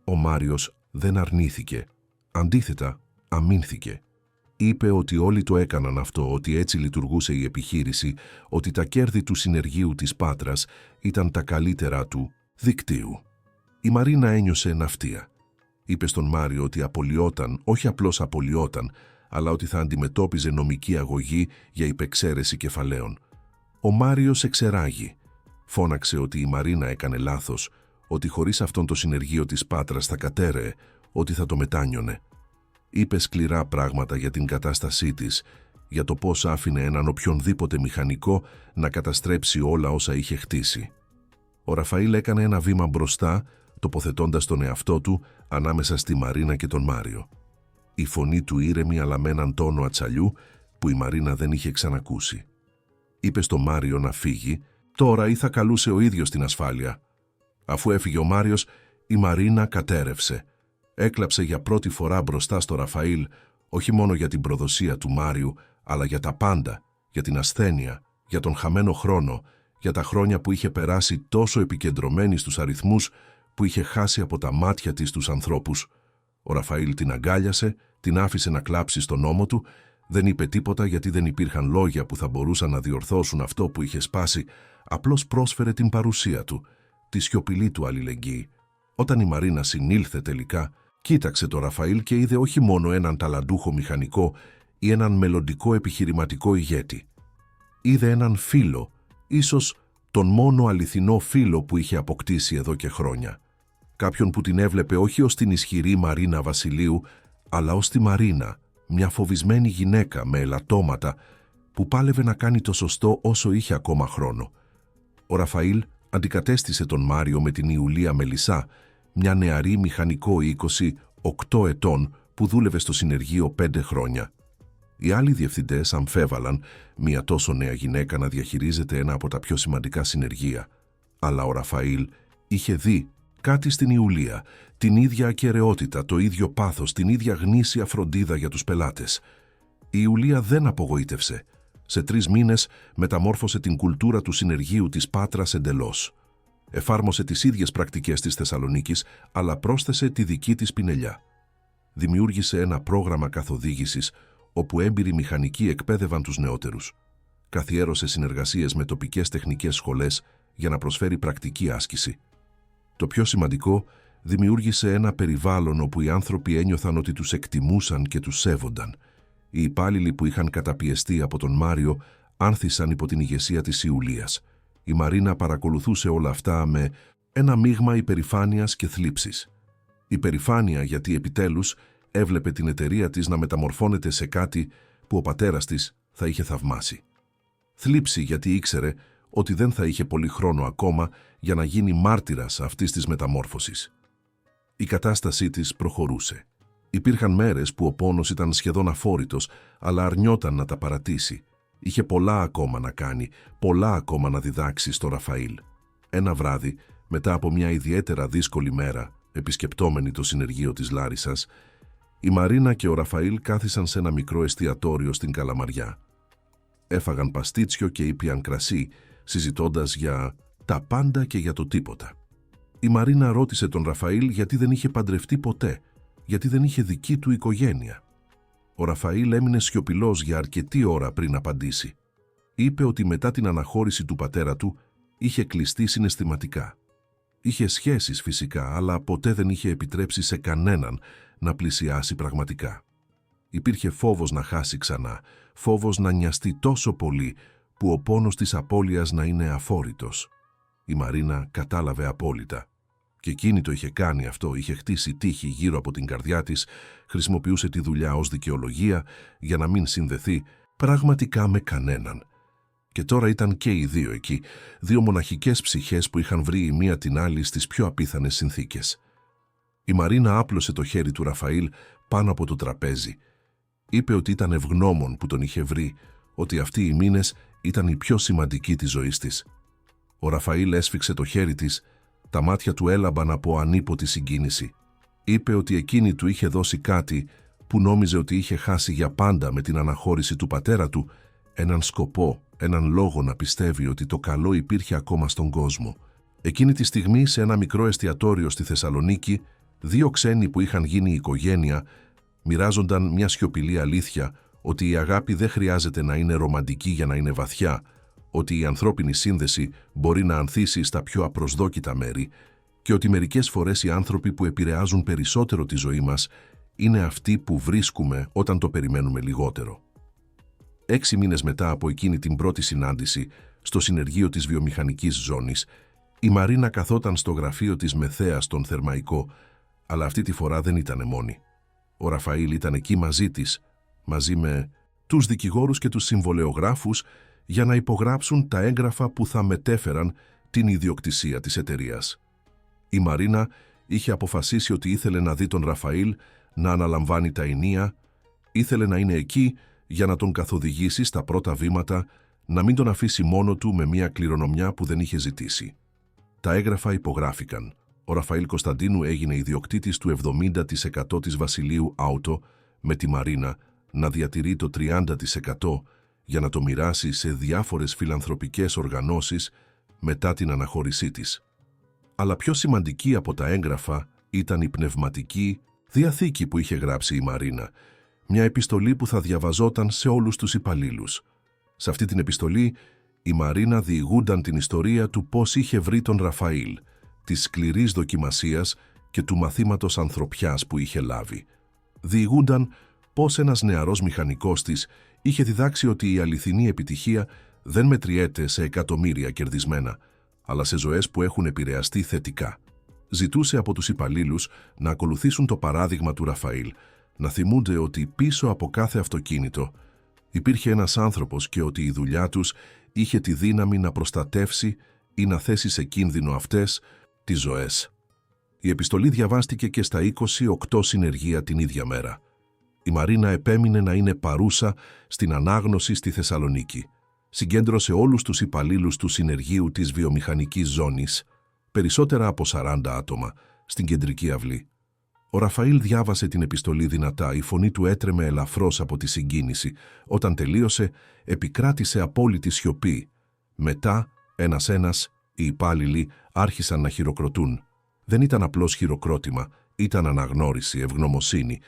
Ο Μάριος δεν αρνήθηκε. Αντίθετα, αμήνθηκε. Είπε ότι όλοι το έκαναν αυτό, ότι έτσι λειτουργούσε η επιχείρηση, ότι τα κέρδη του συνεργείου της Πάτρας ήταν τα καλύτερα του δικτύου. Η Μαρίνα ένιωσε ναυτία. Είπε στον Μάριο ότι απολυόταν, όχι απλώς απολυόταν, αλλά ότι θα αντιμετώπιζε νομική αγωγή για υπεξαίρεση κεφαλαίων. Ο Μάριος εξεράγει. Φώναξε ότι η Μαρίνα έκανε λάθος, ότι χωρίς αυτόν το συνεργείο της Πάτρας θα κατέρεε, ότι θα το μετάνιωνε. Είπε σκληρά πράγματα για την κατάστασή της, για το πώς άφηνε έναν οποιονδήποτε μηχανικό να καταστρέψει όλα όσα είχε χτίσει. Ο Ραφαήλ έκανε ένα βήμα μπροστά, τοποθετώντας τον εαυτό του ανάμεσα στη Μαρίνα και τον Μάριο. Η φωνή του ήρεμη αλλά με έναν τόνο ατσαλιού που η Μαρίνα δεν είχε ξανακούσει. Είπε στο Μάριο να φύγει, τώρα ή θα καλούσε ο ίδιος την ασφάλεια. Αφού έφυγε ο Μάριος, η Μαρίνα κατέρευσε. Έκλαψε για πρώτη φορά μπροστά στο Ραφαήλ, όχι μόνο για την προδοσία του Μάριου, αλλά για τα πάντα, για την ασθένεια, για τον χαμένο χρόνο, για τα χρόνια που είχε περάσει τόσο επικεντρωμένη στους αριθμούς που είχε χάσει από τα μάτια της τους ανθρώπους. Ο Ραφαήλ την αγκάλιασε, την άφησε να κλάψει στον ώμο του, δεν είπε τίποτα γιατί δεν υπήρχαν λόγια που θα μπορούσαν να διορθώσουν αυτό που είχε σπάσει, απλώς πρόσφερε την παρουσία του, τη σιωπηλή του αλληλεγγύη. Όταν η Μαρίνα συνήλθε τελικά, κοίταξε το Ραφαήλ και είδε όχι μόνο έναν ταλαντούχο μηχανικό ή έναν μελλοντικό επιχειρηματικό ηγέτη. Είδε έναν φίλο, ίσως τον μόνο αληθινό φίλο που είχε αποκτήσει εδώ και χρόνια. Κάποιον που την έβλεπε όχι ως την ισχυρή Μαρίνα Βασιλείου, αλλά ως τη Μαρίνα, μια φοβισμένη γυναίκα με ελαττώματα που πάλευε να κάνει το σωστό όσο είχε ακόμα χρόνο. Ο Ραφαήλ αντικατέστησε τον Μάριο με την Ιουλία Μελισσά, μια νεαρή μηχανικό 28 ετών που δούλευε στο συνεργείο 5 χρόνια. Οι άλλοι διευθυντές αμφέβαλαν μια τόσο νέα γυναίκα να διαχειρίζεται ένα από τα πιο σημαντικά συνεργεία. Αλλά ο Ραφαήλ είχε δει κάτι στην Ιουλία, την ίδια ακεραιότητα, το ίδιο πάθος, την ίδια γνήσια φροντίδα για τους πελάτες. Η Ιουλία δεν απογοήτευσε. Σε 3 μήνες μεταμόρφωσε την κουλτούρα του συνεργείου της Πάτρας εντελώς. Εφάρμοσε τις ίδιες πρακτικές της Θεσσαλονίκης, αλλά πρόσθεσε τη δική της πινελιά. Δημιούργησε ένα πρόγραμμα καθοδήγησης, όπου έμπειροι μηχανικοί εκπαίδευαν τους νεότερους. Καθιέρωσε συνεργασίες με τοπικές τεχνικές σχολές για να προσφέρει πρακτική άσκηση. Το πιο σημαντικό, δημιούργησε ένα περιβάλλον όπου οι άνθρωποι ένιωθαν ότι τους εκτιμούσαν και τους σέβονταν. Οι υπάλληλοι που είχαν καταπιεστεί από τον Μάριο άνθησαν υπό την ηγεσία της Ιουλίας. Η Μαρίνα παρακολουθούσε όλα αυτά με ένα μείγμα υπερηφάνειας και θλίψης. Υπερηφάνεια γιατί επιτέλους έβλεπε την εταιρεία της να μεταμορφώνεται σε κάτι που ο πατέρας της θα είχε θαυμάσει. Θλίψη γιατί ήξερε ότι δεν θα είχε πολύ χρόνο ακόμα για να γίνει μάρτυρας αυτής της μεταμόρφωσης. Η κατάστασή της προχωρούσε. Υπήρχαν μέρες που ο πόνος ήταν σχεδόν αφόρητος, αλλά αρνιόταν να τα παρατήσει. Είχε πολλά ακόμα να κάνει, πολλά ακόμα να διδάξει στο Ραφαήλ. Ένα βράδυ, μετά από μια ιδιαίτερα δύσκολη μέρα, επισκεπτόμενοι το συνεργείο της Λάρισσας, η Μαρίνα και ο Ραφαήλ κάθισαν σε ένα μικρό εστιατόριο στην Καλαμαριά. Έφαγαν παστίτσιο και ήπιαν κρασί, συζητώντας για τα πάντα και για το τίποτα. Η Μαρίνα ρώτησε τον Ραφαήλ γιατί δεν είχε παντρευτεί ποτέ, γιατί δεν είχε δική του οικογένεια. Ο Ραφαήλ έμεινε σιωπηλός για αρκετή ώρα πριν απαντήσει. Είπε ότι μετά την αναχώρηση του πατέρα του είχε κλειστεί συναισθηματικά. Είχε σχέσεις φυσικά, αλλά ποτέ δεν είχε επιτρέψει σε κανέναν να πλησιάσει πραγματικά. Υπήρχε φόβος να χάσει ξανά, φόβος να νοιαστεί τόσο πολύ που ο πόνος της απώλειας να είναι αφόρητος. Η Μαρίνα κατάλαβε απόλυτα. Και εκείνη το είχε κάνει αυτό, είχε χτίσει τείχη γύρω από την καρδιά της, χρησιμοποιούσε τη δουλειά ως δικαιολογία για να μην συνδεθεί πραγματικά με κανέναν. Και τώρα ήταν και οι δύο εκεί, δύο μοναχικές ψυχές που είχαν βρει η μία την άλλη στις πιο απίθανες συνθήκες. Η Μαρίνα άπλωσε το χέρι του Ραφαήλ πάνω από το τραπέζι. Είπε ότι ήταν ευγνώμων που τον είχε βρει, ότι αυτοί οι μήνες ήταν οι πιο σημαντικοί της ζωής της. Ο Ραφαήλ έσφιξε το χέρι της, τα μάτια του έλαμπαν από ανίποτη συγκίνηση. Είπε ότι εκείνη του είχε δώσει κάτι που νόμιζε ότι είχε χάσει για πάντα με την αναχώρηση του πατέρα του, έναν σκοπό, έναν λόγο να πιστεύει ότι το καλό υπήρχε ακόμα στον κόσμο. Εκείνη τη στιγμή, σε ένα μικρό εστιατόριο στη Θεσσαλονίκη, δύο ξένοι που είχαν γίνει οικογένεια μοιράζονταν μια σιωπηλή αλήθεια ότι η αγάπη δεν χρειάζεται να είναι ρομαντική για να είναι βαθιά, ότι η ανθρώπινη σύνδεση μπορεί να ανθίσει στα πιο απροσδόκητα μέρη και ότι μερικές φορές οι άνθρωποι που επηρεάζουν περισσότερο τη ζωή μας είναι αυτοί που βρίσκουμε όταν το περιμένουμε λιγότερο. 6 μήνες μετά από εκείνη την πρώτη συνάντηση στο συνεργείο της βιομηχανικής ζώνης, η Μαρίνα καθόταν στο γραφείο της με θέα στον Θερμαϊκό, αλλά αυτή τη φορά δεν ήταν μόνη. Ο Ραφαήλ ήταν εκεί μαζί της, μαζί με τους δικηγόρους και τους συμβολεογράφους, για να υπογράψουν τα έγγραφα που θα μετέφεραν την ιδιοκτησία της εταιρείας. Η Μαρίνα είχε αποφασίσει ότι ήθελε να δει τον Ραφαήλ να αναλαμβάνει τα ενία, ήθελε να είναι εκεί για να τον καθοδηγήσει στα πρώτα βήματα, να μην τον αφήσει μόνο του με μια κληρονομιά που δεν είχε ζητήσει. Τα έγγραφα υπογράφηκαν. Ο Ραφαήλ Κωνσταντίνου έγινε ιδιοκτήτης του 70% της Βασιλείου Auto, με τη Μαρίνα να διατηρεί το 30% για να το μοιράσει σε διάφορες φιλανθρωπικές οργανώσεις μετά την αναχώρησή της. Αλλά πιο σημαντική από τα έγγραφα ήταν η πνευματική διαθήκη που είχε γράψει η Μαρίνα, μια επιστολή που θα διαβαζόταν σε όλους τους υπαλλήλους. Σε αυτή την επιστολή η Μαρίνα διηγούνταν την ιστορία του πώς είχε βρει τον Ραφαήλ, της σκληρής δοκιμασίας και του μαθήματος ανθρωπιάς που είχε λάβει. Διηγούνταν πώς ένας νεαρός μηχανικός της είχε διδάξει ότι η αληθινή επιτυχία δεν μετριέται σε εκατομμύρια κερδισμένα, αλλά σε ζωές που έχουν επηρεαστεί θετικά. Ζητούσε από τους υπαλλήλους να ακολουθήσουν το παράδειγμα του Ραφαήλ, να θυμούνται ότι πίσω από κάθε αυτοκίνητο υπήρχε ένας άνθρωπος και ότι η δουλειά τους είχε τη δύναμη να προστατεύσει ή να θέσει σε κίνδυνο αυτές τις ζωές. Η επιστολή διαβάστηκε και στα 28 συνεργεία την ίδια μέρα. Η Μαρίνα επέμεινε να είναι παρούσα στην ανάγνωση στη Θεσσαλονίκη. Συγκέντρωσε όλους τους υπαλλήλους του συνεργείου της βιομηχανικής ζώνης, περισσότερα από 40 άτομα, στην κεντρική αυλή. Ο Ραφαήλ διάβασε την επιστολή δυνατά, η φωνή του έτρεμε ελαφρώς από τη συγκίνηση. Όταν τελείωσε, επικράτησε απόλυτη σιωπή. Μετά, ένας-ένας, οι υπάλληλοι άρχισαν να χειροκροτούν. Δεν ήταν απλώς χειροκρότημα, ήταν αναγνώριση, ευγνωμοσύνη.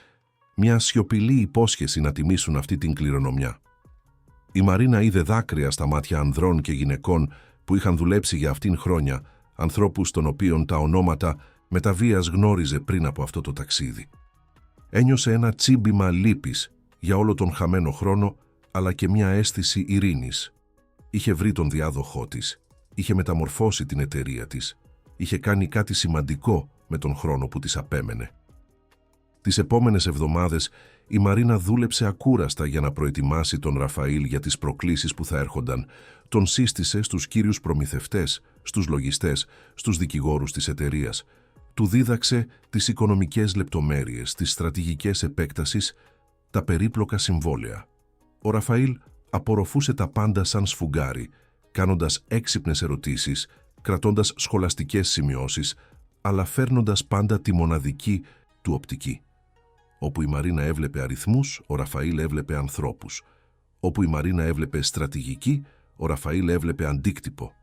Μια σιωπηλή υπόσχεση να τιμήσουν αυτή την κληρονομιά. Η Μαρίνα είδε δάκρυα στα μάτια ανδρών και γυναικών που είχαν δουλέψει για αυτήν χρόνια, ανθρώπους των οποίων τα ονόματα με τα βίας γνώριζε πριν από αυτό το ταξίδι. Ένιωσε ένα τσίμπημα λύπης για όλο τον χαμένο χρόνο, αλλά και μια αίσθηση ειρήνης. Είχε βρει τον διάδοχό της, είχε μεταμορφώσει την εταιρεία της, είχε κάνει κάτι σημαντικό με τον χρόνο που της απέμενε. Τις επόμενες εβδομάδες η Μαρίνα δούλεψε ακούραστα για να προετοιμάσει τον Ραφαήλ για τις προκλήσεις που θα έρχονταν. Τον σύστησε στους κύριους προμηθευτές, στους λογιστές, στους δικηγόρους της εταιρείας. Του δίδαξε τις οικονομικές λεπτομέρειες, τις στρατηγικές επέκτασης, τα περίπλοκα συμβόλαια. Ο Ραφαήλ απορροφούσε τα πάντα σαν σφουγγάρι, κάνοντας έξυπνες ερωτήσεις, κρατώντας σχολαστικές σημειώσεις, αλλά φέρνοντας πάντα τη μοναδική του οπτική. Όπου η Μαρίνα έβλεπε αριθμούς, ο Ραφαήλ έβλεπε ανθρώπους. Όπου η Μαρίνα έβλεπε στρατηγική, ο Ραφαήλ έβλεπε αντίκτυπο.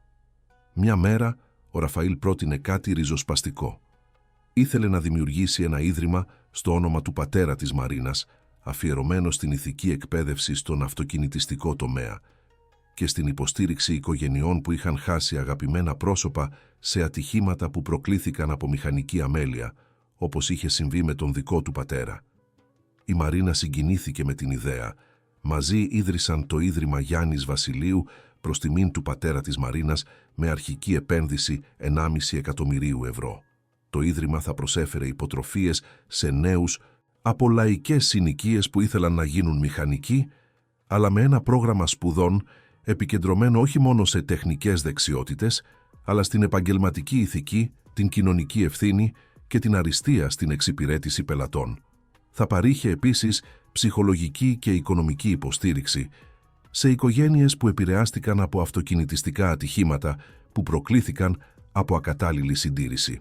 Μια μέρα, ο Ραφαήλ πρότεινε κάτι ριζοσπαστικό. Ήθελε να δημιουργήσει ένα ίδρυμα στο όνομα του πατέρα της Μαρίνας, αφιερωμένο στην ηθική εκπαίδευση στον αυτοκινητιστικό τομέα. και στην υποστήριξη οικογενειών που είχαν χάσει αγαπημένα πρόσωπα σε ατυχήματα που προκλήθηκαν από μηχανική αμέλεια, όπως είχε συμβεί με τον δικό του πατέρα. Η Μαρίνα συγκινήθηκε με την ιδέα. Μαζί ίδρυσαν το Ίδρυμα Γιάννης Βασιλείου προς τιμήν του πατέρα της Μαρίνας με αρχική επένδυση 1,5 εκατομμυρίου ευρώ. Το Ίδρυμα θα προσέφερε υποτροφίες σε νέους από λαϊκές συνοικίες που ήθελαν να γίνουν μηχανικοί, αλλά με ένα πρόγραμμα σπουδών επικεντρωμένο όχι μόνο σε τεχνικές δεξιότητες, αλλά στην επαγγελματική ηθική, την κοινωνική ευθύνη και την αριστεία στην εξυπηρέτηση πελατών. Θα παρήχε επίσης ψυχολογική και οικονομική υποστήριξη σε οικογένειες που επηρεάστηκαν από αυτοκινητιστικά ατυχήματα που προκλήθηκαν από ακατάλληλη συντήρηση.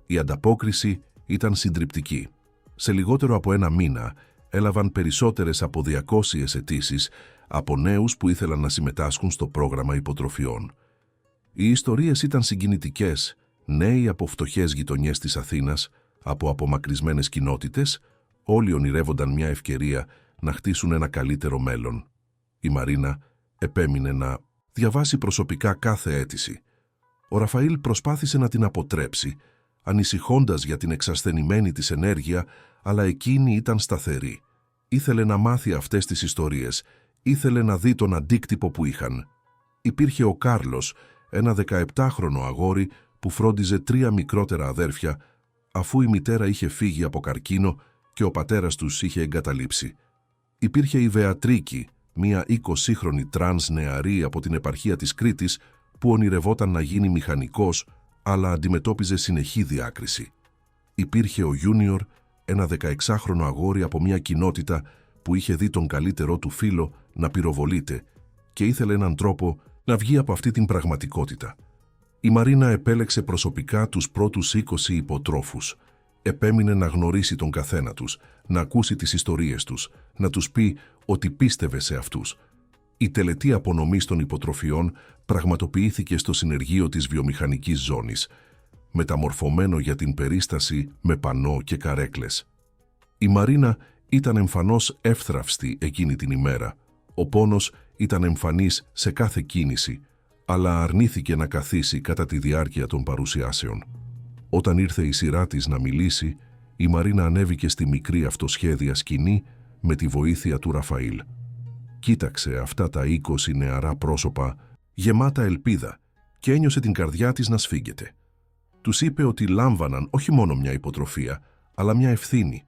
Η ανταπόκριση ήταν συντριπτική. Σε λιγότερο από ένα μήνα έλαβαν περισσότερες από 200 αιτήσεις από νέους που ήθελαν να συμμετάσχουν στο πρόγραμμα υποτροφιών. Οι ιστορίες ήταν συγκινητικές, νέοι από φτωχές γειτονιές της Αθήνας, από απομακρυσμένες κοινότητες, όλοι ονειρεύονταν μια ευκαιρία να χτίσουν ένα καλύτερο μέλλον. Η Μαρίνα επέμεινε να διαβάσει προσωπικά κάθε αίτηση. Ο Ραφαήλ προσπάθησε να την αποτρέψει, ανησυχώντας για την εξασθενημένη της ενέργεια, αλλά εκείνη ήταν σταθερή. Ήθελε να μάθει αυτές τις ιστορίες, ήθελε να δει τον αντίκτυπο που είχαν. Υπήρχε ο Κάρλος, ένα 17χρονο αγόρι που φρόντιζε 3 μικρότερα αδέρφια, αφού η μητέρα είχε φύγει από καρκίνο και ο πατέρας τους είχε εγκαταλείψει. Υπήρχε η Βεατρίκη, μία 20χρονη τρανς νεαρή από την επαρχία της Κρήτης που ονειρευόταν να γίνει μηχανικός, αλλά αντιμετώπιζε συνεχή διάκριση. Υπήρχε ο Γιούνιορ, ένα 16χρονο αγόρι από μια κοινότητα που είχε δει τον καλύτερό του φίλο να πυροβολείται και ήθελε έναν τρόπο να βγει από αυτή την πραγματικότητα. Η Μαρίνα επέλεξε προσωπικά τους πρώτους 20 υποτρόφους. Επέμεινε να γνωρίσει τον καθένα τους, να ακούσει τις ιστορίες τους, να τους πει ότι πίστευε σε αυτούς. Η τελετή απονομής των υποτροφιών πραγματοποιήθηκε στο συνεργείο της βιομηχανικής ζώνης, μεταμορφωμένο για την περίσταση με πανό και καρέκλες. Η Μαρίνα ήταν εμφανώς εύθραυστη εκείνη την ημέρα. Ο πόνος ήταν εμφανής σε κάθε κίνηση, αλλά αρνήθηκε να καθίσει κατά τη διάρκεια των παρουσιάσεων. Όταν ήρθε η σειρά της να μιλήσει, η Μαρίνα ανέβηκε στη μικρή αυτοσχέδια σκηνή με τη βοήθεια του Ραφαήλ. Κοίταξε αυτά τα 20 νεαρά πρόσωπα γεμάτα ελπίδα και ένιωσε την καρδιά της να σφίγγεται. Τους είπε ότι λάμβαναν όχι μόνο μια υποτροφία, αλλά μια ευθύνη.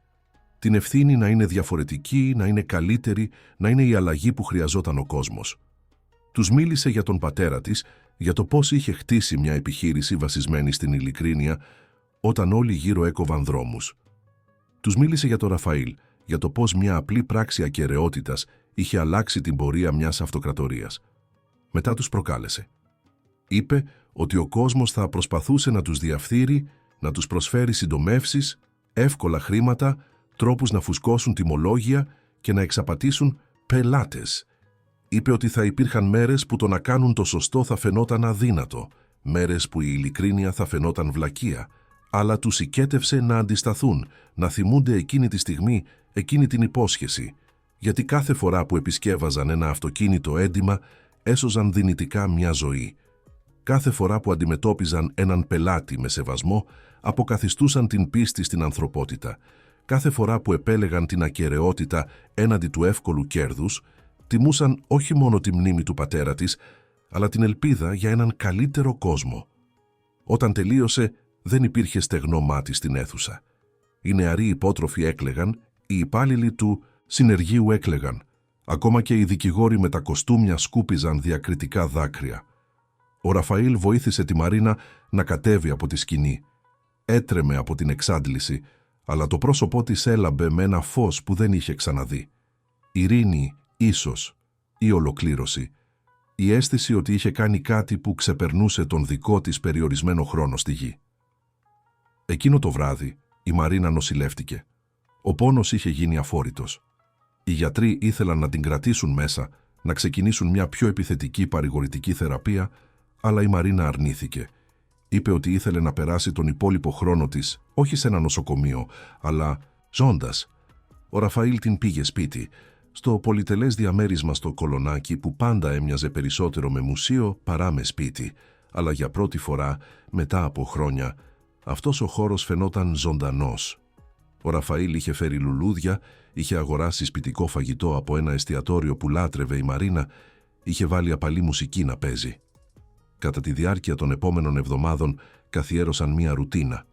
Την ευθύνη να είναι διαφορετική, να είναι καλύτερη, να είναι η αλλαγή που χρειαζόταν ο κόσμος. Τους μίλησε για τον πατέρα της, για το πώς είχε χτίσει μια επιχείρηση βασισμένη στην ειλικρίνεια, όταν όλοι γύρω έκοβαν δρόμους. Τους μίλησε για τον Ραφαήλ, για το πώς μια απλή πράξη ακεραιότητας είχε αλλάξει την πορεία μιας αυτοκρατορίας. Μετά τους προκάλεσε. Είπε ότι ο κόσμος θα προσπαθούσε να τους διαφθείρει, να τους προσφέρει συντομεύσεις, εύκολα χρήματα, τρόπους να φουσκώσουν τιμολόγια και να εξαπατήσουν πελάτες. Είπε ότι θα υπήρχαν μέρες που το να κάνουν το σωστό θα φαινόταν αδύνατο, μέρες που η ειλικρίνεια θα φαινόταν βλακεία, αλλά τους οικέτευσε να αντισταθούν, να θυμούνται εκείνη τη στιγμή, εκείνη την υπόσχεση, γιατί κάθε φορά που επισκέβαζαν ένα αυτοκίνητο έντυμα έσωζαν δυνητικά μια ζωή. Κάθε φορά που αντιμετώπιζαν έναν πελάτη με σεβασμό, αποκαθιστούσαν την πίστη στην ανθρωπότητα. Κάθε φορά που επέλεγαν την ακεραιότητα έναντι του εύκολου κέρδους, τιμούσαν όχι μόνο τη μνήμη του πατέρα της, αλλά την ελπίδα για έναν καλύτερο κόσμο. Όταν τελείωσε, δεν υπήρχε στεγνό μάτι στην αίθουσα. Οι νεαροί υπότροφοι έκλαιγαν, οι υπάλληλοι του συνεργείου έκλαιγαν. Ακόμα και οι δικηγόροι με τα κοστούμια σκούπιζαν διακριτικά δάκρυα. Ο Ραφαήλ βοήθησε τη Μαρίνα να κατέβει από τη σκηνή. Έτρεμε από την εξάντληση, αλλά το πρόσωπό της έλαμπε με ένα φως που δεν είχε ξαναδεί. Ειρήνη, ίσως, ή ολοκλήρωση. Η αίσθηση ότι είχε κάνει κάτι που ξεπερνούσε τον δικό της περιορισμένο χρόνο στη γη. Εκείνο το βράδυ, η Μαρίνα νοσηλεύτηκε. Ο πόνος είχε γίνει αφόρητος. Οι γιατροί ήθελαν να την κρατήσουν μέσα, να ξεκινήσουν μια πιο επιθετική παρηγορητική θεραπεία, αλλά η Μαρίνα αρνήθηκε. Είπε ότι ήθελε να περάσει τον υπόλοιπο χρόνο της, όχι σε ένα νοσοκομείο, αλλά ζώντας. Ο Ραφαήλ την πήγε σπίτι. στο πολυτελές διαμέρισμα στο Κολονάκι που πάντα έμοιαζε περισσότερο με μουσείο παρά με σπίτι, αλλά για πρώτη φορά, μετά από χρόνια, αυτός ο χώρος φαινόταν ζωντανός. Ο Ραφαήλ είχε φέρει λουλούδια, είχε αγοράσει σπιτικό φαγητό από ένα εστιατόριο που λάτρευε η Μαρίνα, είχε βάλει απαλή μουσική να παίζει. Κατά τη διάρκεια των επόμενων εβδομάδων καθιέρωσαν μία ρουτίνα.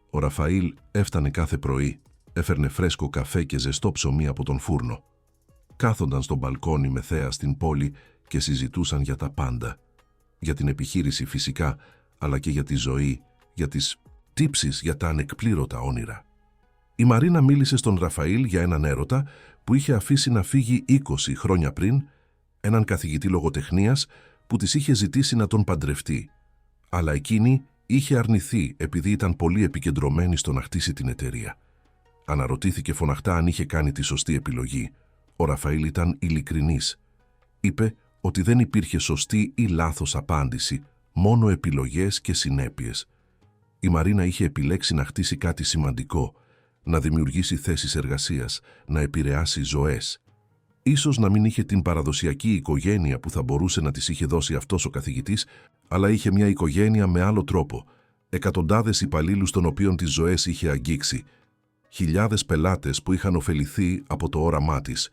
Ο Ραφαήλ έφτανε κάθε πρωί, έφερνε φρέσκο καφέ και ζεστό ψωμί από τον φούρνο. Κάθονταν στο μπαλκόνι με θέα στην πόλη και συζητούσαν για τα πάντα. Για την επιχείρηση φυσικά, αλλά και για τη ζωή, για τις τύψεις, για τα ανεκπλήρωτα όνειρα. Η Μαρίνα μίλησε στον Ραφαήλ για έναν έρωτα που είχε αφήσει να φύγει 20 χρόνια πριν, έναν καθηγητή λογοτεχνίας που της είχε ζητήσει να τον παντρευτεί. Αλλά εκείνη είχε αρνηθεί επειδή ήταν πολύ επικεντρωμένη στο να χτίσει την εταιρεία. Αναρωτήθηκε φωναχτά αν είχε κάνει τη σωστή επιλογή. Ο Ραφαήλ ήταν ειλικρινής. Είπε ότι δεν υπήρχε σωστή ή λάθος απάντηση, μόνο επιλογές και συνέπειες. Η Μαρίνα είχε επιλέξει να χτίσει κάτι σημαντικό, να δημιουργήσει θέσεις εργασίας, να επηρεάσει ζωές. Ίσως να μην είχε την παραδοσιακή οικογένεια που θα μπορούσε να της είχε δώσει αυτός ο καθηγητής, αλλά είχε μια οικογένεια με άλλο τρόπο, εκατοντάδες υπαλλήλους των οποίων τις ζωές είχε αγγίξει, χιλιάδες πελάτες που είχαν ωφεληθεί από το όραμά της.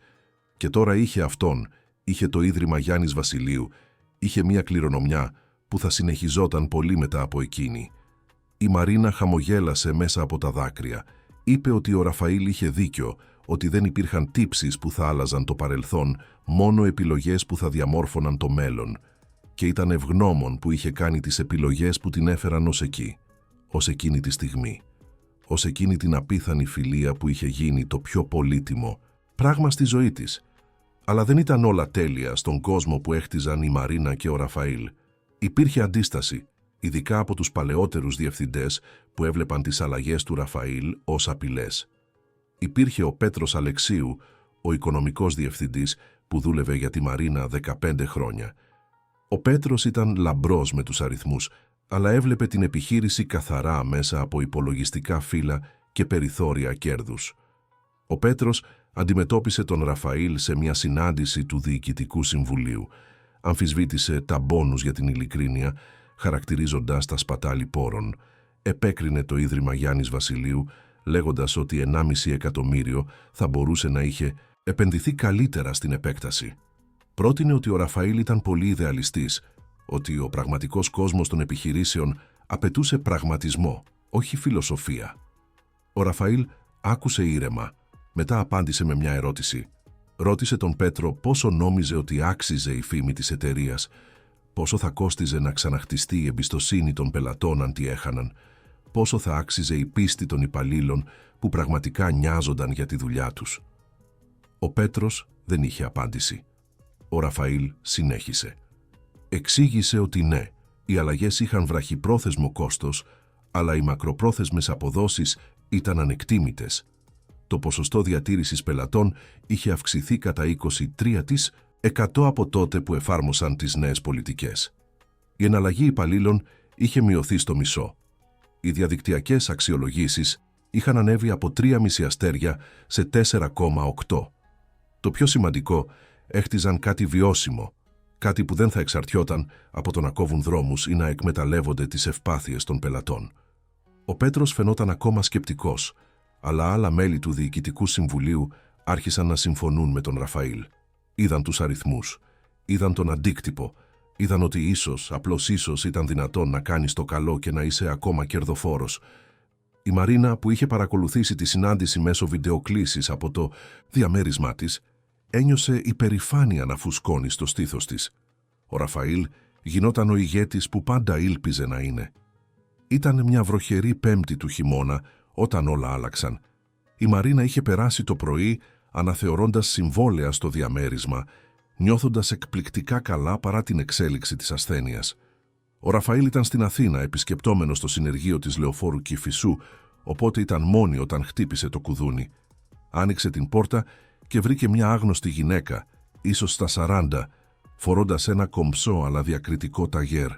Και τώρα είχε αυτόν, είχε το Ίδρυμα Γιάννης Βασιλείου, είχε μια κληρονομιά που θα συνεχιζόταν πολύ μετά από εκείνη. Η Μαρίνα χαμογέλασε μέσα από τα δάκρυα. Είπε ότι ο Ραφαήλ είχε δίκιο, ότι δεν υπήρχαν τύψεις που θα άλλαζαν το παρελθόν, μόνο επιλογές που θα διαμόρφωναν το μέλλον. Και ήταν ευγνώμων που είχε κάνει τις επιλογές που την έφεραν ως εκεί, ως εκείνη τη στιγμή, ως εκείνη την απίθανη φιλία που είχε γίνει το πιο πολύτιμο πράγμα στη ζωή της. Αλλά δεν ήταν όλα τέλεια στον κόσμο που έχτιζαν η Μαρίνα και ο Ραφαήλ. Υπήρχε αντίσταση, ειδικά από τους παλαιότερους διευθυντές που έβλεπαν τις αλλαγές του Ραφαήλ ως απειλές. Υπήρχε ο Πέτρος Αλεξίου, ο οικονομικός διευθυντής που δούλευε για τη Μαρίνα 15 χρόνια. Ο Πέτρος ήταν λαμπρός με τους αριθμούς, αλλά έβλεπε την επιχείρηση καθαρά μέσα από υπολογιστικά φύλλα και περιθώρια κέρδους. Ο Πέτρος αντιμετώπισε τον Ραφαήλ σε μια συνάντηση του Διοικητικού Συμβουλίου. Αμφισβήτησε τα μπόνους για την ειλικρίνεια, χαρακτηρίζοντας τα σπατάλη πόρων. Επέκρινε το Ίδρυμα Γιάννης Βασιλείου, λέγοντας ότι 1,5 εκατομμύριο θα μπορούσε να είχε επενδυθεί καλύτερα στην επέκταση. Πρότεινε ότι ο Ραφαήλ ήταν πολύ ιδεαλιστής, ότι ο πραγματικός κόσμος των επιχειρήσεων απαιτούσε πραγματισμό, όχι φιλοσοφία. Ο Ραφαήλ άκουσε ήρεμα, μετά απάντησε με μια ερώτηση. Ρώτησε τον Πέτρο πόσο νόμιζε ότι άξιζε η φήμη της εταιρείας, πόσο θα κόστιζε να ξαναχτιστεί η εμπιστοσύνη των πελατών αν τη έχαναν, πόσο θα άξιζε η πίστη των υπαλλήλων που πραγματικά νοιάζονταν για τη δουλειά τους. Ο Πέτρος δεν είχε απάντηση. Ο Ραφαήλ συνέχισε. Εξήγησε ότι ναι, οι αλλαγές είχαν βραχυπρόθεσμο κόστος, αλλά οι μακροπρόθεσμες αποδόσεις ήταν ανεκτήμητες. Το ποσοστό διατήρησης πελατών είχε αυξηθεί κατά 23% από τότε που εφάρμοσαν τις νέες πολιτικές. Η εναλλαγή υπαλλήλων είχε μειωθεί στο μισό. Οι διαδικτυακές αξιολογήσεις είχαν ανέβει από 3,5 αστέρια σε 4,8. Το πιο σημαντικό, έχτιζαν κάτι βιώσιμο, κάτι που δεν θα εξαρτιόταν από το να κόβουν δρόμους ή να εκμεταλλεύονται τις ευπάθειες των πελατών. Ο Πέτρος φαινόταν ακόμα σκεπτικός, αλλά άλλα μέλη του Διοικητικού Συμβουλίου άρχισαν να συμφωνούν με τον Ραφαήλ. Είδαν τους αριθμούς, είδαν τον αντίκτυπο, είδαν ότι απλώς ίσως ήταν δυνατόν να κάνεις το καλό και να είσαι ακόμα κερδοφόρος. Η Μαρίνα, που είχε παρακολουθήσει τη συνάντηση μέσω βιντεοκλήσης από το διαμέρισμά της, ένιωσε υπερηφάνεια να φουσκώνει στο στήθος της. Ο Ραφαήλ γινόταν ο ηγέτης που πάντα ήλπιζε να είναι. Ήταν μια βροχερή Πέμπτη του χειμώνα όταν όλα άλλαξαν. Η Μαρίνα είχε περάσει το πρωί αναθεωρώντας συμβόλαια στο διαμέρισμα, νιώθοντας εκπληκτικά καλά παρά την εξέλιξη της ασθένειας. Ο Ραφαήλ ήταν στην Αθήνα επισκεπτόμενος στο συνεργείο της Λεωφόρου Κηφισού, οπότε ήταν μόνη όταν χτύπησε το κουδούνι. Άνοιξε την πόρτα και βρήκε μια άγνωστη γυναίκα, ίσως στα 40, φορώντας ένα κομψό αλλά διακριτικό ταγέρ.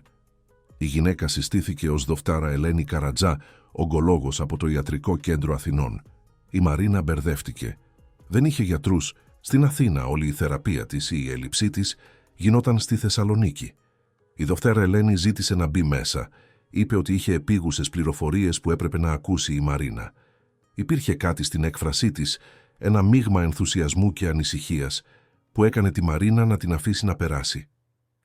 Η γυναίκα συστήθηκε ως Δοφτάρα Ελένη Καρατζά, ογκολόγος από το Ιατρικό Κέντρο Αθηνών. Η Μαρίνα μπερδεύτηκε. Δεν είχε γιατρούς Στην Αθήνα όλη η θεραπεία της ή η έλλειψή της γινόταν στη Θεσσαλονίκη. Η Δευτέρα Ελένη ζήτησε να μπει μέσα. Είπε ότι είχε επίγουσες πληροφορίες που έπρεπε να ακούσει η Μαρίνα. Υπήρχε κάτι στην έκφρασή της, ένα μείγμα ενθουσιασμού και ανησυχίας, που έκανε τη Μαρίνα να την αφήσει να περάσει.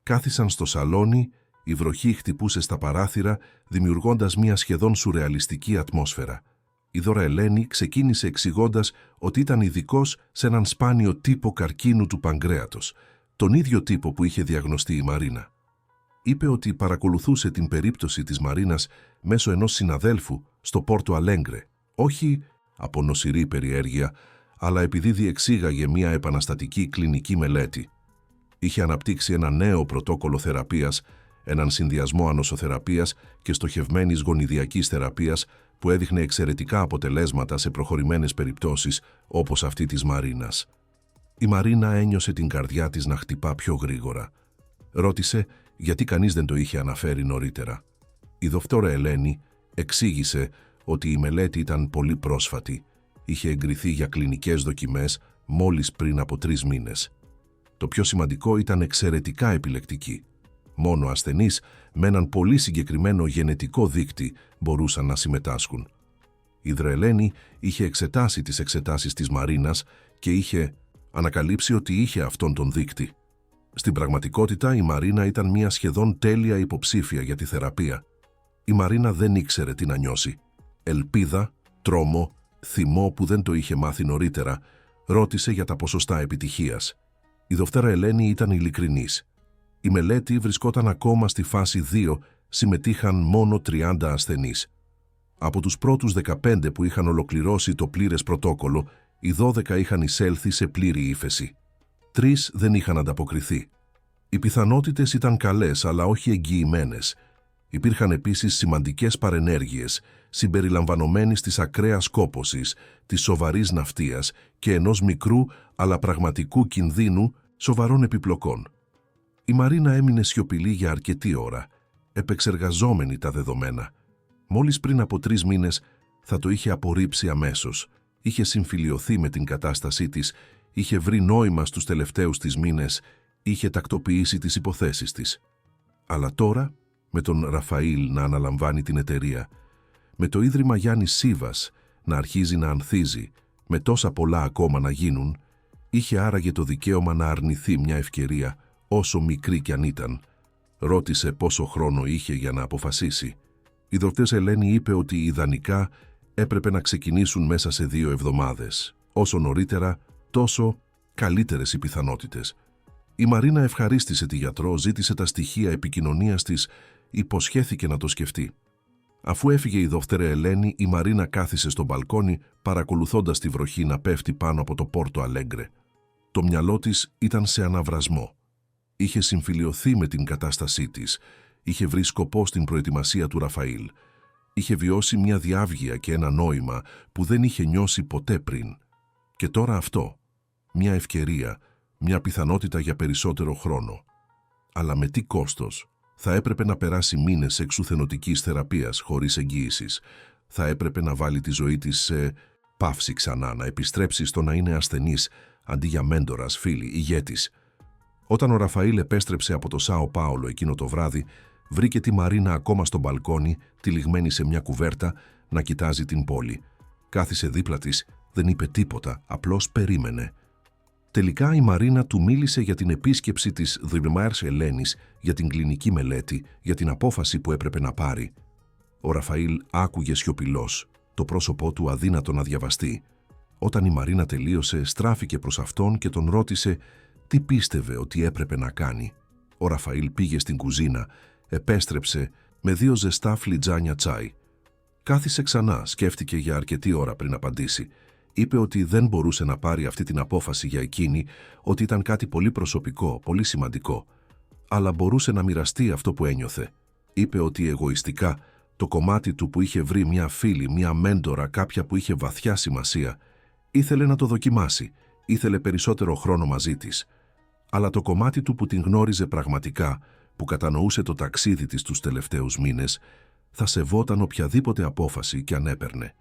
Κάθισαν στο σαλόνι, η βροχή χτυπούσε στα παράθυρα, δημιουργώντας μια σχεδόν σουρεαλιστική ατμόσφαιρα. Η Δώρα Ελένη ξεκίνησε εξηγώντας ότι ήταν ειδικός σε έναν σπάνιο τύπο καρκίνου του παγκρέατος, τον ίδιο τύπο που είχε διαγνωστεί η Μαρίνα. Είπε ότι παρακολουθούσε την περίπτωση της Μαρίνας μέσω ενός συναδέλφου στο Πόρτο Αλέγκρε, όχι από νοσηρή περιέργεια, αλλά επειδή διεξήγαγε μια επαναστατική κλινική μελέτη. Είχε αναπτύξει ένα νέο πρωτόκολλο θεραπείας, έναν συνδυασμό ανοσοθεραπείας και στοχευμένης γονιδιακής θεραπείας που έδειχνε εξαιρετικά αποτελέσματα σε προχωρημένες περιπτώσεις όπως αυτή της Μαρίνας. Η Μαρίνα ένιωσε την καρδιά της να χτυπά πιο γρήγορα. Ρώτησε γιατί κανείς δεν το είχε αναφέρει νωρίτερα. Η Δευτέρα Ελένη εξήγησε ότι η μελέτη ήταν πολύ πρόσφατη. Είχε εγκριθεί για κλινικές δοκιμές μόλις πριν από 3 μήνες. Το πιο σημαντικό ήταν εξαιρετικά επιλεκτική. Μόνο ασθενείς με έναν πολύ συγκεκριμένο γενετικό δείκτη μπορούσαν να συμμετάσχουν. Η Ελένη είχε εξετάσει τις εξετάσεις της Μαρίνας και είχε ανακαλύψει ότι είχε αυτόν τον δείκτη. Στην πραγματικότητα η Μαρίνα ήταν μια σχεδόν τέλεια υποψήφια για τη θεραπεία. Η Μαρίνα δεν ήξερε τι να νιώσει. Ελπίδα, τρόμο, θυμό που δεν το είχε μάθει νωρίτερα, ρώτησε για τα ποσοστά επιτυχίας. Η Δευτέρα Ελένη ήταν ειλικρινής. Η μελέτη βρισκόταν ακόμα στη φάση 2, συμμετείχαν μόνο 30 ασθενείς. Από τους πρώτους 15 που είχαν ολοκληρώσει το πλήρες πρωτόκολλο, οι 12 είχαν εισέλθει σε πλήρη ύφεση. 3 δεν είχαν ανταποκριθεί. Οι πιθανότητες ήταν καλές, αλλά όχι εγγυημένες. Υπήρχαν επίσης σημαντικές παρενέργειες, συμπεριλαμβανομένης της ακραίας κόπωσης, της σοβαρής ναυτίας και ενός μικρού αλλά πραγματικού κινδύνου σοβαρών επιπλοκών. Η Μαρίνα έμεινε σιωπηλή για αρκετή ώρα, επεξεργαζόμενη τα δεδομένα. Μόλις πριν από 3 μήνες θα το είχε απορρίψει αμέσως. Είχε συμφιλιωθεί με την κατάστασή της, είχε βρει νόημα στους τελευταίους της μήνες, είχε τακτοποιήσει τις υποθέσεις της. Αλλά τώρα, με τον Ραφαήλ να αναλαμβάνει την εταιρεία, με το Ίδρυμα Γιάννης Σίβας να αρχίζει να ανθίζει, με τόσα πολλά ακόμα να γίνουν, είχε άραγε το δικαίωμα να αρνηθεί μια ευκαιρία, όσο μικρή κι αν ήταν. Ρώτησε πόσο χρόνο είχε για να αποφασίσει. Η Δευτέρα Ελένη είπε ότι ιδανικά έπρεπε να ξεκινήσουν μέσα σε 2 εβδομάδες. Όσο νωρίτερα, τόσο καλύτερες οι πιθανότητες. Η Μαρίνα ευχαρίστησε τη γιατρό, ζήτησε τα στοιχεία επικοινωνίας της, υποσχέθηκε να το σκεφτεί. Αφού έφυγε η Δευτέρα Ελένη, η Μαρίνα κάθισε στο μπαλκόνι παρακολουθώντας τη βροχή να πέφτει πάνω από το Πόρτο Αλέγκρε. Το μυαλό της ήταν σε αναβρασμό. Είχε συμφιλιωθεί με την κατάστασή της, είχε βρει σκοπό στην προετοιμασία του Ραφαήλ. Είχε βιώσει μια διάβγεια και ένα νόημα που δεν είχε νιώσει ποτέ πριν. Και τώρα αυτό, μια ευκαιρία, μια πιθανότητα για περισσότερο χρόνο. Αλλά με τι κόστος? Θα έπρεπε να περάσει μήνες εξουθενωτικής θεραπείας χωρίς εγγύησης. Θα έπρεπε να βάλει τη ζωή της σε παύση ξανά, να επιστρέψει στο να είναι ασθενής, αντί για μέντορας, φίλη, ηγέτης. Όταν ο Ραφαήλ επέστρεψε από το Σάο Πάολο εκείνο το βράδυ, βρήκε τη Μαρίνα ακόμα στο μπαλκόνι, τυλιγμένη σε μια κουβέρτα, να κοιτάζει την πόλη. Κάθισε δίπλα της, δεν είπε τίποτα, απλώς περίμενε. Τελικά η Μαρίνα του μίλησε για την επίσκεψη της Δευτέρα Ελένης, για την κλινική μελέτη, για την απόφαση που έπρεπε να πάρει. Ο Ραφαήλ άκουγε σιωπηλός, το πρόσωπό του αδύνατο να διαβαστεί. Όταν η Μαρίνα τελείωσε, στράφηκε προς αυτόν και τον ρώτησε τι πίστευε ότι έπρεπε να κάνει. Ο Ραφαήλ πήγε στην κουζίνα, επέστρεψε με 2 ζεστά φλιτζάνια τσάι. Κάθισε ξανά, σκέφτηκε για αρκετή ώρα πριν απαντήσει. Είπε ότι δεν μπορούσε να πάρει αυτή την απόφαση για εκείνη, ότι ήταν κάτι πολύ προσωπικό, πολύ σημαντικό. Αλλά μπορούσε να μοιραστεί αυτό που ένιωθε. Είπε ότι εγωιστικά, το κομμάτι του που είχε βρει μια φίλη, μια μέντορα, κάποια που είχε βαθιά σημασία, ήθελε να το δοκιμάσει, ήθελε περισσότερο χρόνο μαζί της. Αλλά το κομμάτι του που την γνώριζε πραγματικά, που κατανοούσε το ταξίδι της τους τελευταίους μήνες, θα σεβόταν οποιαδήποτε απόφαση κι αν έπαιρνε.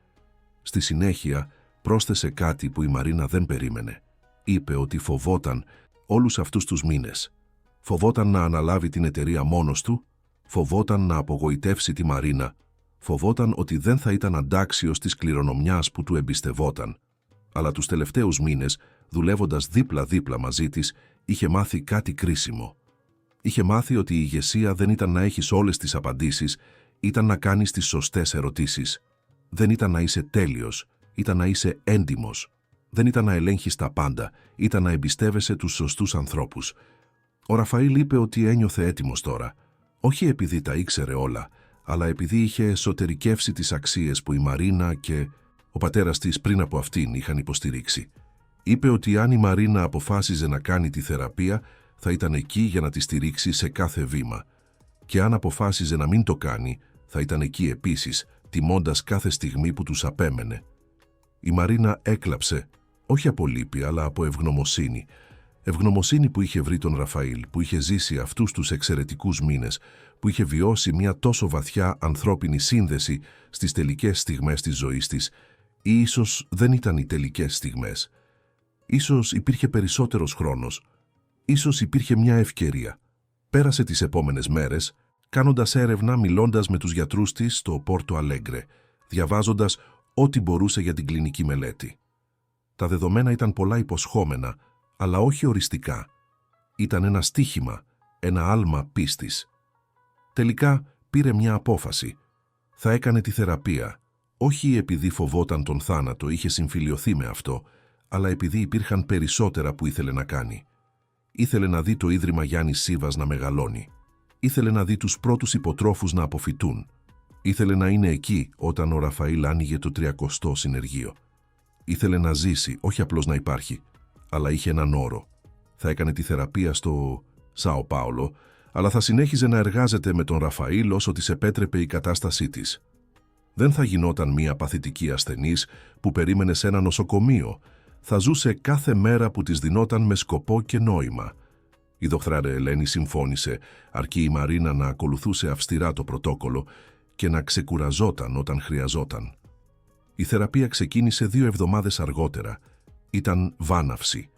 Στη συνέχεια, πρόσθεσε κάτι που η Μαρίνα δεν περίμενε. είπε ότι φοβόταν όλους αυτούς τους μήνες. Φοβόταν να αναλάβει την εταιρεία μόνος του, φοβόταν να απογοητεύσει τη Μαρίνα, φοβόταν ότι δεν θα ήταν αντάξιος της κληρονομιάς που του εμπιστευόταν. Αλλά τους τελευταίους μήνες, δουλεύοντας δίπλα-δίπλα μαζί της, είχε μάθει κάτι κρίσιμο. Είχε μάθει ότι η ηγεσία δεν ήταν να έχεις όλες τις απαντήσεις, ήταν να κάνεις τις σωστές ερωτήσεις. Δεν ήταν να είσαι τέλειος, ήταν να είσαι έντιμος. Δεν ήταν να ελέγχεις τα πάντα, ήταν να εμπιστεύεσαι τους σωστούς ανθρώπους. Ο Ραφαήλ είπε ότι ένιωθε έτοιμος τώρα, όχι επειδή τα ήξερε όλα, αλλά επειδή είχε εσωτερικεύσει τις αξίες που η Μαρίνα και ο πατέρας της πριν από αυτήν είχαν υποστηρίξει. Είπε ότι αν η Μαρίνα αποφάσιζε να κάνει τη θεραπεία, θα ήταν εκεί για να τη στηρίξει σε κάθε βήμα. Και αν αποφάσιζε να μην το κάνει, θα ήταν εκεί επίσης, τιμώντας κάθε στιγμή που τους απέμενε. Η Μαρίνα έκλαψε, όχι από λύπη, αλλά από ευγνωμοσύνη. Ευγνωμοσύνη που είχε βρει τον Ραφαήλ, που είχε ζήσει αυτούς τους εξαιρετικούς μήνες, που είχε βιώσει μια τόσο βαθιά ανθρώπινη σύνδεση στις τελικές στιγμές της ζωής της, ή ίσως δεν ήταν οι τελικές στιγμές. Ίσως υπήρχε περισσότερος χρόνος. Ίσως υπήρχε μια ευκαιρία. Πέρασε τις επόμενες μέρες, κάνοντας έρευνα, μιλώντας με τους γιατρούς της στο Πόρτο Αλέγκρε, διαβάζοντας ό,τι μπορούσε για την κλινική μελέτη. Τα δεδομένα ήταν πολλά υποσχόμενα, αλλά όχι οριστικά. Ήταν ένα στοίχημα, ένα άλμα πίστης. Τελικά πήρε μια απόφαση. Θα έκανε τη θεραπεία, όχι επειδή φοβόταν τον θάνατο, είχε συμφιλιωθεί με αυτό, αλλά επειδή υπήρχαν περισσότερα που ήθελε να κάνει. Ήθελε να δει το Ίδρυμα Γιάννης Σίβας να μεγαλώνει. Ήθελε να δει τους πρώτους υποτρόφους να αποφυτούν. Ήθελε να είναι εκεί όταν ο Ραφαήλ άνοιγε το 30ο συνεργείο. Ήθελε να ζήσει, όχι απλώς να υπάρχει, αλλά είχε έναν όρο. Θα έκανε τη θεραπεία στο Σάο Πάολο, αλλά θα συνέχιζε να εργάζεται με τον Ραφαήλ όσο της επέτρεπε η κατάστασή της. Δεν θα γινόταν μία παθητική ασθενής που περίμενε σε ένα νοσοκομείο. Θα ζούσε κάθε μέρα που της δινόταν με σκοπό και νόημα. Η δοκτράρε Ελένη συμφώνησε, αρκεί η Μαρίνα να ακολουθούσε αυστηρά το πρωτόκολλο και να ξεκουραζόταν όταν χρειαζόταν. Η θεραπεία ξεκίνησε 2 εβδομάδες αργότερα. Ήταν βάναυση.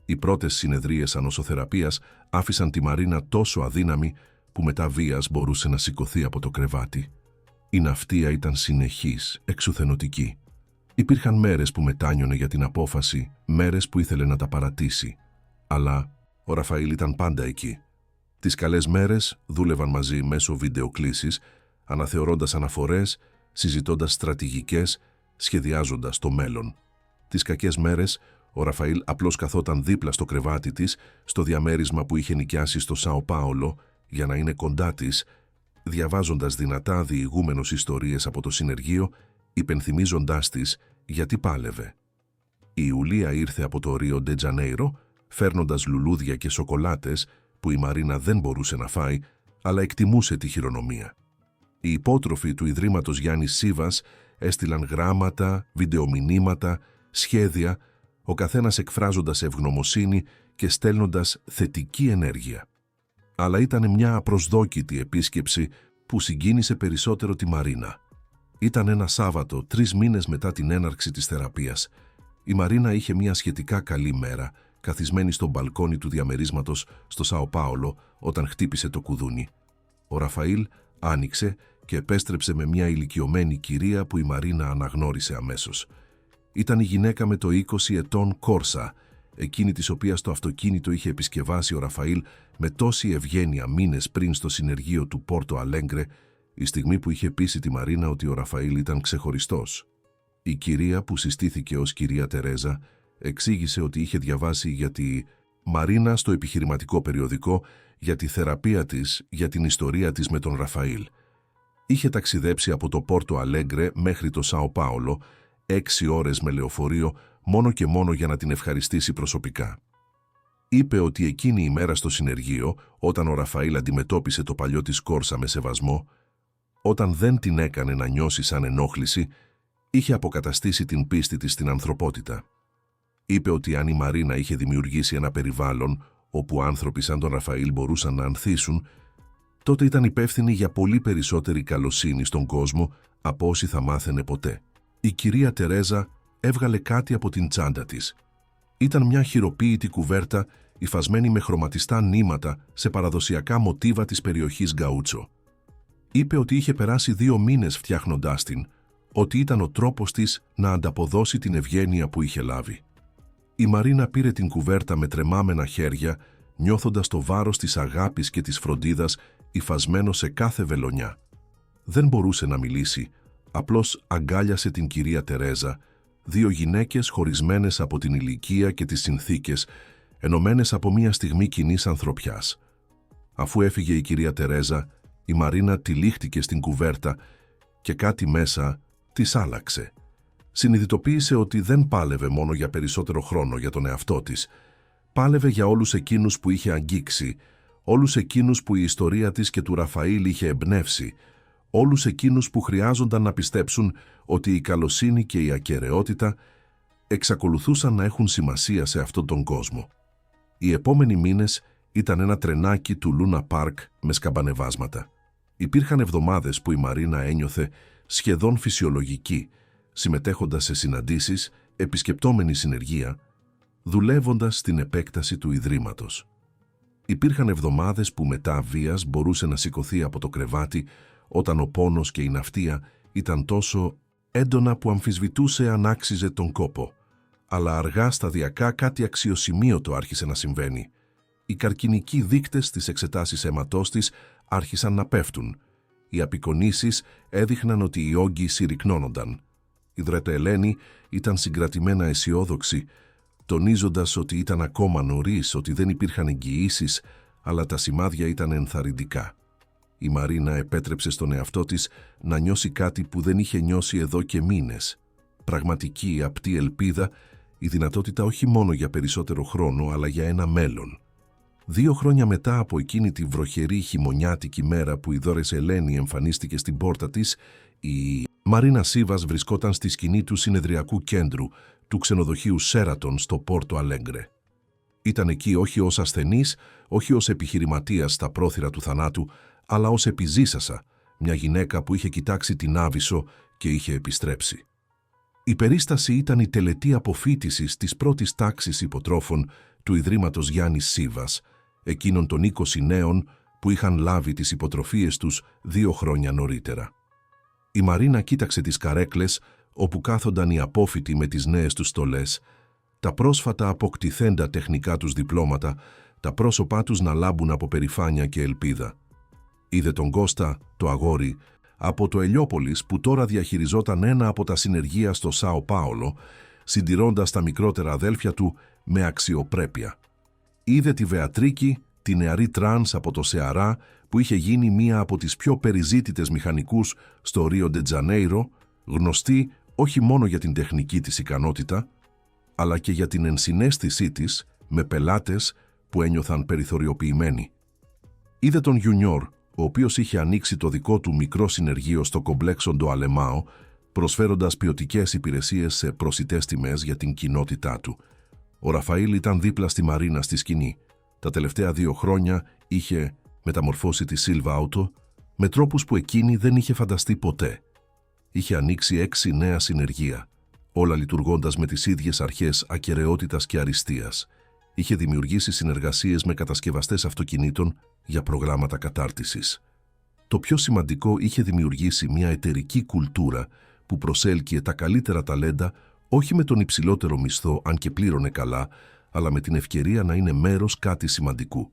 Οι πρώτες συνεδρίες ανοσοθεραπείας άφησαν τη Μαρίνα τόσο αδύναμη που μετά βίας μπορούσε να σηκωθεί από το κρεβάτι. Η ναυτία ήταν συνεχής, εξουθενωτική. Υπήρχαν μέρες που μετάνιωνε για την απόφαση, μέρες που ήθελε να τα παρατήσει. Αλλά ο Ραφαήλ ήταν πάντα εκεί. Τις καλές μέρες δούλευαν μαζί μέσω βιντεοκλήσης, αναθεωρώντας αναφορές, συζητώντας στρατηγικές, σχεδιάζοντας το μέλλον. Τις κακές μέρες, ο Ραφαήλ απλώς καθόταν δίπλα στο κρεβάτι της, στο διαμέρισμα που είχε νοικιάσει στο Σάο Πάολο, για να είναι κοντά της, διαβάζοντας δυνατά διηγούμενος ιστορίες από το συνεργείο, υπενθυμίζοντάς της γιατί πάλευε. Η Ιουλία ήρθε από το Ρίο Ντε Τζανέιρο, φέρνοντας λουλούδια και σοκολάτες που η Μαρίνα δεν μπορούσε να φάει, αλλά εκτιμούσε τη χειρονομία. Οι υπότροφοι του Ιδρύματος Γιάννης Σίβας έστειλαν γράμματα, βιντεομηνύματα, σχέδια, ο καθένας εκφράζοντας ευγνωμοσύνη και στέλνοντας θετική ενέργεια. Αλλά ήταν μια απροσδόκητη επίσκεψη που συγκίνησε περισσότερο τη Μαρίνα. Ήταν ένα Σάββατο, 3 μήνες μετά την έναρξη της θεραπείας. Η Μαρίνα είχε μια σχετικά καλή μέρα, καθισμένη στο μπαλκόνι του διαμερίσματος στο Σάο Πάολο, όταν χτύπησε το κουδούνι. Ο Ραφαήλ άνοιξε και επέστρεψε με μια ηλικιωμένη κυρία που η Μαρίνα αναγνώρισε αμέσως. Ήταν η γυναίκα με το 20 ετών Κόρσα, εκείνη της οποίας το αυτοκίνητο είχε επισκευάσει ο Ραφαήλ με τόση ευγένεια μήνες πριν στο συνεργείο του Πόρτο Αλέγκρε, η στιγμή που είχε πείσει τη Μαρίνα ότι ο Ραφαήλ ήταν ξεχωριστός. Η κυρία, που συστήθηκε ως κυρία Τερέζα, εξήγησε ότι είχε διαβάσει για τη Μαρίνα στο επιχειρηματικό περιοδικό, για τη θεραπεία της, για την ιστορία της με τον Ραφαήλ. Είχε ταξιδέψει από το Πόρτο Αλέγκρε μέχρι το Σάο Πάολο, 6 ώρες με λεωφορείο, μόνο και μόνο για να την ευχαριστήσει προσωπικά. Είπε ότι εκείνη η μέρα στο συνεργείο, όταν ο Ραφαήλ αντιμετώπισε το παλιό της Κόρσα με σεβασμό, όταν δεν την έκανε να νιώσει σαν ενόχληση, είχε αποκαταστήσει την πίστη της στην ανθρωπότητα. Είπε ότι αν η Μαρίνα είχε δημιουργήσει ένα περιβάλλον όπου άνθρωποι σαν τον Ραφαήλ μπορούσαν να ανθίσουν, τότε ήταν υπεύθυνη για πολύ περισσότερη καλοσύνη στον κόσμο από όσοι θα μάθαινε ποτέ. Η κυρία Τερέζα έβγαλε κάτι από την τσάντα της. Ήταν μια χειροποίητη κουβέρτα υφασμένη με χρωματιστά νήματα σε παραδοσιακά μοτίβα της περιοχής Γκαούτσο. Είπε ότι είχε περάσει 2 μήνες φτιάχνοντάς την, ότι ήταν ο τρόπος της να ανταποδώσει την ευγένεια που είχε λάβει. Η Μαρίνα πήρε την κουβέρτα με τρεμάμενα χέρια, νιώθοντας το βάρος της αγάπης και της φροντίδας υφασμένο σε κάθε βελονιά. Δεν μπορούσε να μιλήσει, απλώς αγκάλιασε την κυρία Τερέζα, 2 γυναίκες χωρισμένες από την ηλικία και τις συνθήκες, ενωμένες από μια στιγμή κοινής ανθρωπιάς. Αφού έφυγε η κυρία Τερέζα, η Μαρίνα τυλίχτηκε στην κουβέρτα και κάτι μέσα της άλλαξε. Συνειδητοποίησε ότι δεν πάλευε μόνο για περισσότερο χρόνο για τον εαυτό της. Πάλευε για όλους εκείνους που είχε αγγίξει, όλους εκείνους που η ιστορία της και του Ραφαήλ είχε εμπνεύσει, όλους εκείνους που χρειάζονταν να πιστέψουν ότι η καλοσύνη και η ακεραιότητα εξακολουθούσαν να έχουν σημασία σε αυτόν τον κόσμο. Οι επόμενοι μήνες ήταν ένα τρενάκι του Λούνα Πάρκ με σκαμπανεβάσματα. Υπήρχαν εβδομάδες που η Μαρίνα ένιωθε σχεδόν φυσιολογική, συμμετέχοντας σε συναντήσεις, επισκεπτόμενη συνεργεία, δουλεύοντας στην επέκταση του Ιδρύματος. Υπήρχαν εβδομάδες που μετά βίας μπορούσε να σηκωθεί από το κρεβάτι όταν ο πόνος και η ναυτία ήταν τόσο έντονα που αμφισβητούσε αν άξιζε τον κόπο. Αλλά αργά σταδιακά κάτι αξιοσημείωτο άρχισε να συμβαίνει. Οι καρκινικοί δείκτες της εξετάσεις αίματός της άρχισαν να πέφτουν. Οι απεικονίσεις έδειχναν ότι οι όγκοι συρρυκνώνονταν. Η Δρέτα Ελένη ήταν συγκρατημένα αισιόδοξη, τονίζοντας ότι ήταν ακόμα νωρίς, ότι δεν υπήρχαν εγγυήσεις, αλλά τα σημάδια ήταν ενθαρρυντικά. Η Μαρίνα επέτρεψε στον εαυτό της να νιώσει κάτι που δεν είχε νιώσει εδώ και μήνες. Πραγματική, απτή ελπίδα, η δυνατότητα όχι μόνο για περισσότερο χρόνο, αλλά για ένα μέλλον. 2 χρόνια μετά από εκείνη τη βροχερή χειμωνιάτικη μέρα που η Δόρες Ελένη εμφανίστηκε στην πόρτα της, η Μαρίνα Σίβας βρισκόταν στη σκηνή του συνεδριακού κέντρου του ξενοδοχείου Σέρατον στο Πόρτο Αλέγκρε. Ήταν εκεί όχι ως ασθενής, όχι ως επιχειρηματίας στα πρόθυρα του θανάτου, αλλά ως επιζήσασα, μια γυναίκα που είχε κοιτάξει την Άβυσσο και είχε επιστρέψει. Η περίσταση ήταν η τελετή αποφοίτησης της πρώτης τάξης υποτρόφων του Ιδρύματος Γιάννης Σίβας, εκείνων των 20 νέων που είχαν λάβει τις υποτροφίες τους 2 χρόνια νωρίτερα. Η Μαρίνα κοίταξε τις καρέκλες όπου κάθονταν οι απόφοιτοι με τις νέες τους στολές, τα πρόσφατα αποκτηθέντα τεχνικά τους διπλώματα, τα πρόσωπά τους να λάμπουν από περηφάνεια και ελπίδα. Είδε τον Κώστα, το αγόρι, από το Ελιόπολης που τώρα διαχειριζόταν ένα από τα συνεργεία στο Σάο Πάολο, συντηρώντας τα μικρότερα αδέλφια του με αξιοπρέπεια. Είδε τη Βεατρίκη, τη νεαρή τρανς από το Σεαρά, που είχε γίνει μία από τις πιο περιζήτητες μηχανικούς στο Ρίο ντε Τζανέιρο, γνωστή όχι μόνο για την τεχνική της ικανότητα, αλλά και για την ενσυναίσθησή της με πελάτες που ένιωθαν περιθωριοποιημένοι. Είδε τον Γιουνιόρ, ο οποίος είχε ανοίξει το δικό του μικρό συνεργείο στο κομπλέξο Ντο Αλεμάο, προσφέροντας ποιοτικές υπηρεσίες σε προσιτές τιμές για την κοινότητά του. Ο Ραφαήλ ήταν δίπλα στη Μαρίνα στη σκηνή. Τα τελευταία 2 χρόνια είχε μεταμορφώσει τη Σίλβα Άουτο με τρόπους που εκείνη δεν είχε φανταστεί ποτέ. Είχε ανοίξει 6 νέα συνεργεία, όλα λειτουργώντας με τις ίδιες αρχές ακεραιότητας και αριστείας. Είχε δημιουργήσει συνεργασίες με κατασκευαστές αυτοκινήτων για προγράμματα κατάρτισης. Το πιο σημαντικό, είχε δημιουργήσει μια εταιρική κουλτούρα που προσέλκυε τα καλύτερα ταλέντα όχι με τον υψηλότερο μισθό, αν και πλήρωνε καλά, αλλά με την ευκαιρία να είναι μέρος κάτι σημαντικού.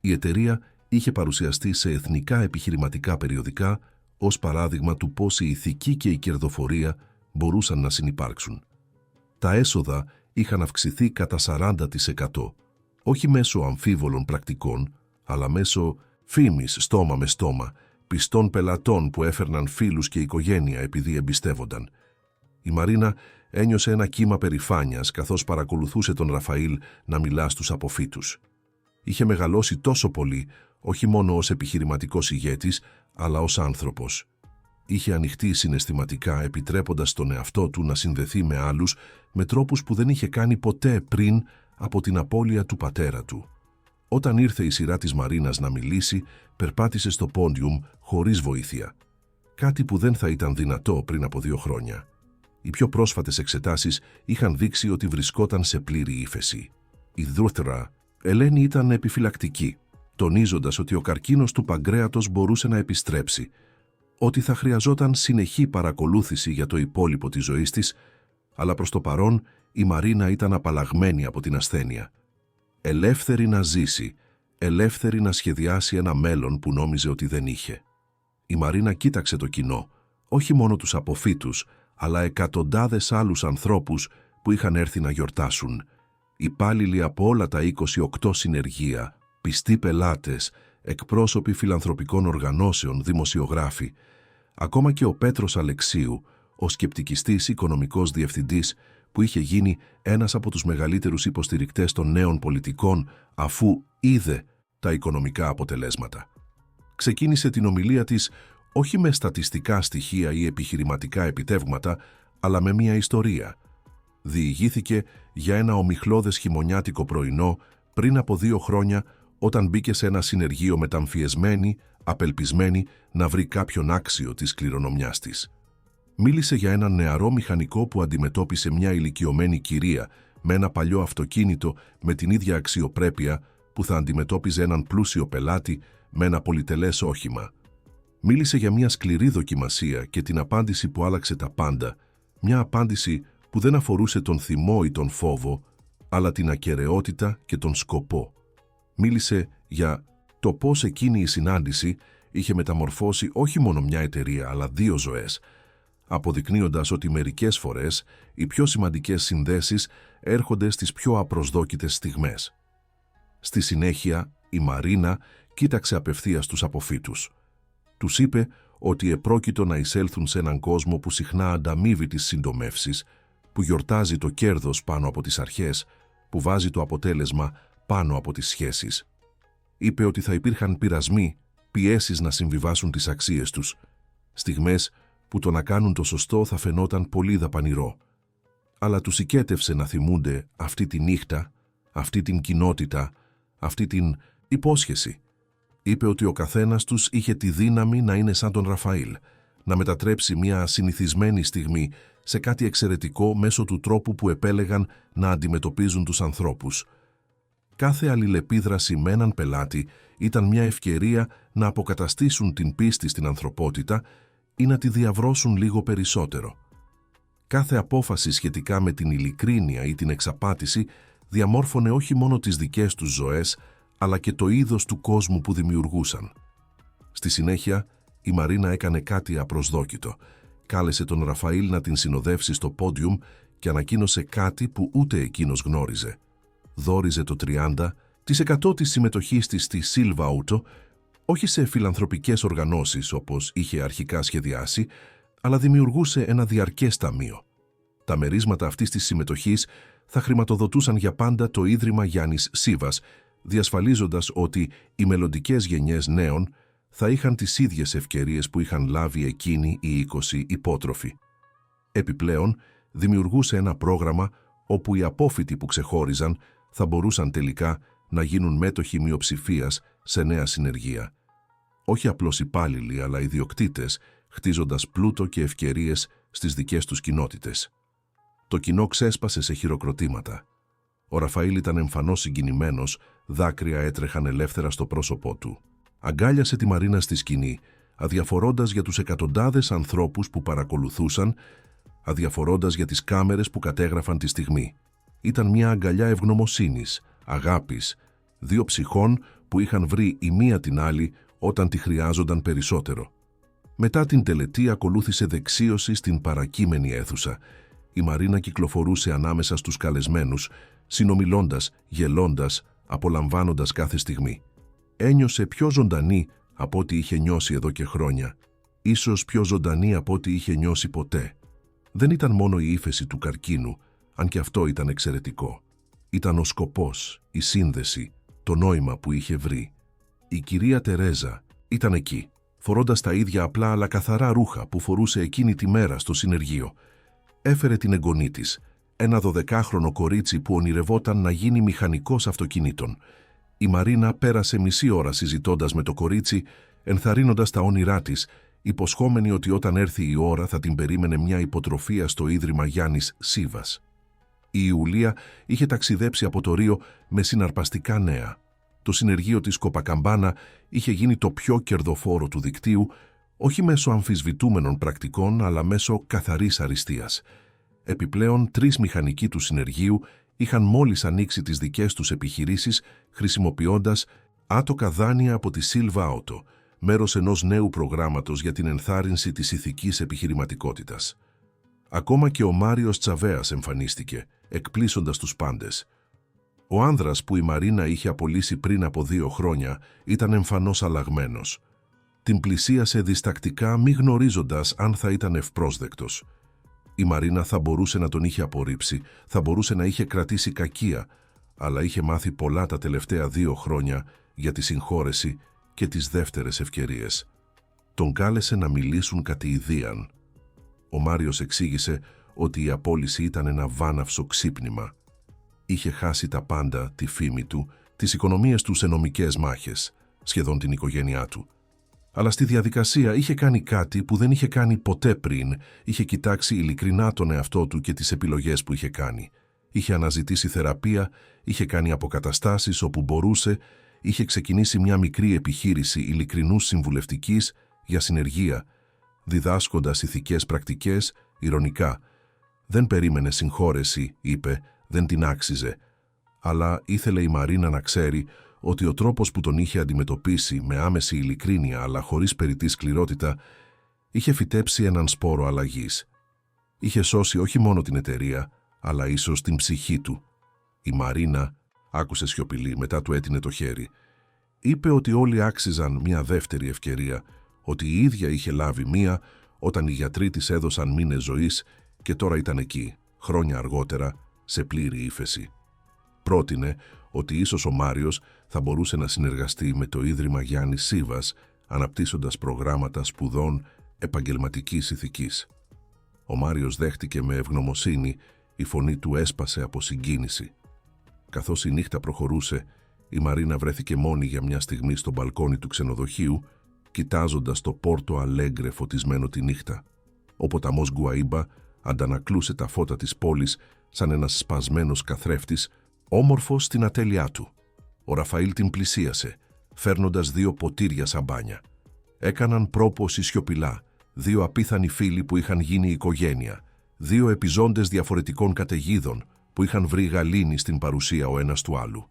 Η εταιρεία είχε παρουσιαστεί σε εθνικά επιχειρηματικά περιοδικά ως παράδειγμα του πώς η ηθική και η κερδοφορία μπορούσαν να συνυπάρξουν. Τα έσοδα είχαν αυξηθεί κατά 40%, όχι μέσω αμφίβολων πρακτικών, αλλά μέσω φήμης στόμα με στόμα, πιστών πελατών που έφερναν φίλους και οικογένεια επειδή εμπιστεύονταν. Η Μαρίνα ένιωσε ένα κύμα περηφάνειας καθώς παρακολουθούσε τον Ραφαήλ να μιλά στους αποφύτους. Είχε μεγαλώσει τόσο πολύ, όχι μόνο ως επιχειρηματικός ηγέτης, αλλά ως άνθρωπος. Είχε ανοιχτεί συναισθηματικά, επιτρέποντας τον εαυτό του να συνδεθεί με άλλους με τρόπους που δεν είχε κάνει ποτέ πριν από την απώλεια του πατέρα του. Όταν ήρθε η σειρά της Μαρίνας να μιλήσει, περπάτησε στο πόντιουμ χωρίς βοήθεια. Κάτι που δεν θα ήταν δυνατό πριν από 2 χρόνια. Οι πιο πρόσφατες εξετάσεις είχαν δείξει ότι βρισκόταν σε πλήρη ύφεση. Η Δούθρα Ελένη ήταν επιφυλακτική, τονίζοντας ότι ο καρκίνος του παγκρέατος μπορούσε να επιστρέψει, ότι θα χρειαζόταν συνεχή παρακολούθηση για το υπόλοιπο της ζωής της, αλλά προς το παρόν η Μαρίνα ήταν απαλλαγμένη από την ασθένεια. Ελεύθερη να ζήσει, ελεύθερη να σχεδιάσει ένα μέλλον που νόμιζε ότι δεν είχε. Η Μαρίνα κοίταξε το κοινό, όχι μόνο τους αποφύτους, αλλά εκατοντάδες άλλους ανθρώπους που είχαν έρθει να γιορτάσουν. Υπάλληλοι από όλα τα 28 συνεργεία, πιστοί πελάτες, εκπρόσωποι φιλανθρωπικών οργανώσεων, δημοσιογράφοι. Ακόμα και ο Πέτρος Αλεξίου, ο σκεπτικιστής οικονομικός διευθυντής, που είχε γίνει ένας από τους μεγαλύτερους υποστηρικτές των νέων πολιτικών, αφού είδε τα οικονομικά αποτελέσματα. Ξεκίνησε την ομιλία της όχι με στατιστικά στοιχεία ή επιχειρηματικά επιτεύγματα, αλλά με μια ιστορία. Διηγήθηκε για ένα ομιχλώδες χειμωνιάτικο πρωινό πριν από 2 χρόνια, όταν μπήκε σε ένα συνεργείο μεταμφιεσμένη, απελπισμένη να βρει κάποιον άξιο της κληρονομιάς της. Μίλησε για έναν νεαρό μηχανικό που αντιμετώπισε μια ηλικιωμένη κυρία με ένα παλιό αυτοκίνητο με την ίδια αξιοπρέπεια που θα αντιμετώπιζε έναν πλούσιο πελάτη με ένα πολυτελές όχημα. Μίλησε για μια σκληρή δοκιμασία και την απάντηση που άλλαξε τα πάντα, μια απάντηση που δεν αφορούσε τον θυμό ή τον φόβο, αλλά την ακεραιότητα και τον σκοπό. Μίλησε για το πώς εκείνη η συνάντηση είχε μεταμορφώσει όχι μόνο μια εταιρεία, αλλά 2 ζωές, αποδεικνύοντας ότι μερικές φορές οι πιο σημαντικές συνδέσεις έρχονται στις πιο απροσδόκητες στιγμές. Στη συνέχεια, η Μαρίνα κοίταξε απευθείας τους αποφύτους. Τους είπε ότι επρόκειτο να εισέλθουν σε έναν κόσμο που συχνά ανταμείβει τις συντομεύσεις, που γιορτάζει το κέρδος πάνω από τις αρχές, που βάζει το αποτέλεσμα πάνω από τις σχέσεις. Είπε ότι θα υπήρχαν πειρασμοί, πιέσεις να συμβιβάσουν τις αξίες τους, στιγμές που το να κάνουν το σωστό θα φαινόταν πολύ δαπανηρό. Αλλά τους οικέτευσε να θυμούνται αυτή τη νύχτα, αυτή την κοινότητα, αυτή την υπόσχεση. Είπε ότι ο καθένας τους είχε τη δύναμη να είναι σαν τον Ραφαήλ, να μετατρέψει μια συνηθισμένη στιγμή σε κάτι εξαιρετικό μέσω του τρόπου που επέλεγαν να αντιμετωπίζουν τους ανθρώπους. Κάθε αλληλεπίδραση με έναν πελάτη ήταν μια ευκαιρία να αποκαταστήσουν την πίστη στην ανθρωπότητα ή να τη διαβρώσουν λίγο περισσότερο. Κάθε απόφαση σχετικά με την ειλικρίνεια ή την εξαπάτηση διαμόρφωνε όχι μόνο τις δικές τους ζωές, αλλά και το είδος του κόσμου που δημιουργούσαν. Στη συνέχεια, η Μαρίνα έκανε κάτι απροσδόκητο. Κάλεσε τον Ραφαήλ να την συνοδεύσει στο πόντιουμ και ανακοίνωσε κάτι που ούτε εκείνος γνώριζε. Δόριζε το 30% της συμμετοχής της στη Silva Auto, όχι σε φιλανθρωπικές οργανώσεις όπως είχε αρχικά σχεδιάσει, αλλά δημιουργούσε ένα διαρκές ταμείο. Τα μερίσματα αυτής της συμμετοχής θα χρηματοδοτούσαν για πάντα το Ίδρυμα Γιάννης Σίβας, διασφαλίζοντας ότι οι μελλοντικές γενιές νέων θα είχαν τις ίδιες ευκαιρίες που είχαν λάβει εκείνοι οι 20 υπότροφοι. Επιπλέον, δημιουργούσε ένα πρόγραμμα όπου οι απόφοιτοι που ξεχώριζαν θα μπορούσαν τελικά να γίνουν μέτοχοι μειοψηφίας σε νέα συνεργεία. Όχι απλώς υπάλληλοι, αλλά ιδιοκτήτες, χτίζοντας πλούτο και ευκαιρίες στις δικές τους κοινότητες. Το κοινό ξέσπασε σε χειροκροτήματα. Ο Ραφαήλ ήταν εμφανώς συγκινημένος, δάκρυα έτρεχαν ελεύθερα στο πρόσωπό του. Αγκάλιασε τη Μαρίνα στη σκηνή, αδιαφορώντας για τους εκατοντάδες ανθρώπους που παρακολουθούσαν, αδιαφορώντας για τις κάμερες που κατέγραφαν τη στιγμή. Ήταν μια αγκαλιά ευγνωμοσύνης, αγάπης, 2 ψυχών που είχαν βρει η μία την άλλη όταν τη χρειάζονταν περισσότερο. Μετά την τελετή ακολούθησε δεξίωση στην παρακείμενη αίθουσα. Η Μαρίνα κυκλοφορούσε ανάμεσα στους καλεσμένους, συνομιλώντας, γελώντας, απολαμβάνοντας κάθε στιγμή. Ένιωσε πιο ζωντανή από ό,τι είχε νιώσει εδώ και χρόνια. Ίσως πιο ζωντανή από ό,τι είχε νιώσει ποτέ. Δεν ήταν μόνο η ύφεση του καρκίνου, αν και αυτό ήταν εξαιρετικό. Ήταν ο σκοπός, η σύνδεση, το νόημα που είχε βρει. Η κυρία Τερέζα ήταν εκεί, φορώντας τα ίδια απλά αλλά καθαρά ρούχα που φορούσε εκείνη τη μέρα στο συνεργείο. Έφερε την εγγονή της, ένα 12χρονο κορίτσι που ονειρευόταν να γίνει μηχανικός αυτοκινήτων. Η Μαρίνα πέρασε μισή ώρα συζητώντας με το κορίτσι, ενθαρρύνοντας τα όνειρά της, υποσχόμενη ότι όταν έρθει η ώρα θα την περίμενε μια υποτροφία στο Ίδρυμα Γιάννης Σίβας. Η Ιουλία είχε ταξιδέψει από το Ρίο με συναρπαστικά νέα. Το συνεργείο της Κοπακαμπάνα είχε γίνει το πιο κερδοφόρο του δικτύου, όχι μέσω αμφισβητούμενων πρακτικών, αλλά μέσω καθαρής αριστείας. Επιπλέον, 3 μηχανικοί του συνεργείου είχαν μόλις ανοίξει τις δικές τους επιχειρήσεις, χρησιμοποιώντας άτοκα δάνεια από τη Silva Auto, μέρος ενός νέου προγράμματος για την ενθάρρυνση της ηθικής επιχειρηματικότητας. Ακόμα και ο Μάριος Τσαβέας εμφανίστηκε, εκπλήσοντας τους πάντες. Ο άνδρας που η Μαρίνα είχε απολύσει πριν από 2 χρόνια ήταν εμφανώς αλλαγμένος. Την πλησίασε διστακτικά, μη γνωρίζοντας αν θα ήταν ευπρόσδεκτος. Η Μαρίνα θα μπορούσε να τον είχε απορρίψει, θα μπορούσε να είχε κρατήσει κακία, αλλά είχε μάθει πολλά τα τελευταία 2 χρόνια για τη συγχώρεση και τις δεύτερες ευκαιρίες. Τον κάλεσε να μιλήσουν κατηδίαν. Ο Μάριος εξήγησε ότι η απόλυση ήταν ένα βάναυσο ξύπνημα. Είχε χάσει τα πάντα, τη φήμη του, τις οικονομίες του σε νομικές μάχες, σχεδόν την οικογένειά του. Αλλά στη διαδικασία είχε κάνει κάτι που δεν είχε κάνει ποτέ πριν, είχε κοιτάξει ειλικρινά τον εαυτό του και τις επιλογές που είχε κάνει. Είχε αναζητήσει θεραπεία, είχε κάνει αποκαταστάσεις όπου μπορούσε, είχε ξεκινήσει μια μικρή επιχείρηση ειλικρινούς συμβουλευτικής για συνεργεία, διδάσκοντας ηθικές πρακτικές, ειρωνικά. Δεν περίμενε συγχώρεση, είπε, δεν την άξιζε. Αλλά ήθελε η Μαρίνα να ξέρει ότι ο τρόπος που τον είχε αντιμετωπίσει με άμεση ειλικρίνεια αλλά χωρίς περιττή σκληρότητα είχε φυτέψει έναν σπόρο αλλαγής. Είχε σώσει όχι μόνο την εταιρεία, αλλά ίσως την ψυχή του. Η Μαρίνα άκουσε σιωπηλή, μετά του έτεινε το χέρι. Είπε ότι όλοι άξιζαν μια δεύτερη ευκαιρία, ότι η ίδια είχε λάβει μία όταν οι γιατροί της έδωσαν μήνες ζωής και τώρα ήταν εκεί, χρόνια αργότερα, σε πλήρη ύφεση. Πρότεινε ότι ίσως ο Μάριος θα μπορούσε να συνεργαστεί με το Ίδρυμα Γιάννης Σίβας, αναπτύσσοντας προγράμματα σπουδών επαγγελματικής ηθικής. Ο Μάριος δέχτηκε με ευγνωμοσύνη, η φωνή του έσπασε από συγκίνηση. Καθώς η νύχτα προχωρούσε, η Μαρίνα βρέθηκε μόνη για μια στιγμή στο μπαλκόνι του ξενοδοχείου, κοιτάζοντας το Πόρτο Αλέγκρε φωτισμένο τη νύχτα. Ο ποταμός Γκουαΐμπα αντανακλούσε τα φώτα της πόλης σαν ένας σπασμένος καθρέφτης, όμορφος στην ατέλειά του. Ο Ραφαήλ την πλησίασε, φέρνοντας 2 ποτήρια σαμπάνια. Έκαναν πρόποση σιωπηλά, 2 απίθανοι φίλοι που είχαν γίνει οικογένεια, 2 επιζώντες διαφορετικών καταιγίδων που είχαν βρει γαλήνη στην παρουσία ο ένας του άλλου.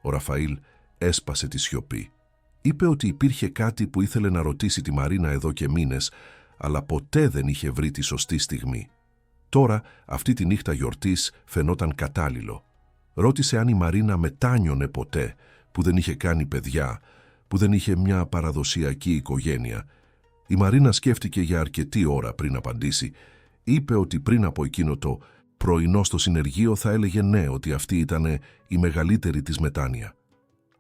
Ο Ραφαήλ έσπασε τη σιωπή. Είπε ότι υπήρχε κάτι που ήθελε να ρωτήσει τη Μαρίνα εδώ και μήνες, αλλά ποτέ δεν είχε βρει τη σωστή στιγμή. Τώρα, αυτή τη νύχτα γιορτής φαινόταν κατάλληλο. Ρώτησε αν η Μαρίνα μετάνιωνε ποτέ, που δεν είχε κάνει παιδιά, που δεν είχε μια παραδοσιακή οικογένεια. Η Μαρίνα σκέφτηκε για αρκετή ώρα πριν απαντήσει. Είπε ότι πριν από εκείνο το πρωινό στο συνεργείο θα έλεγε ναι, ότι αυτή ήταν η μεγαλύτερη της μετάνοια.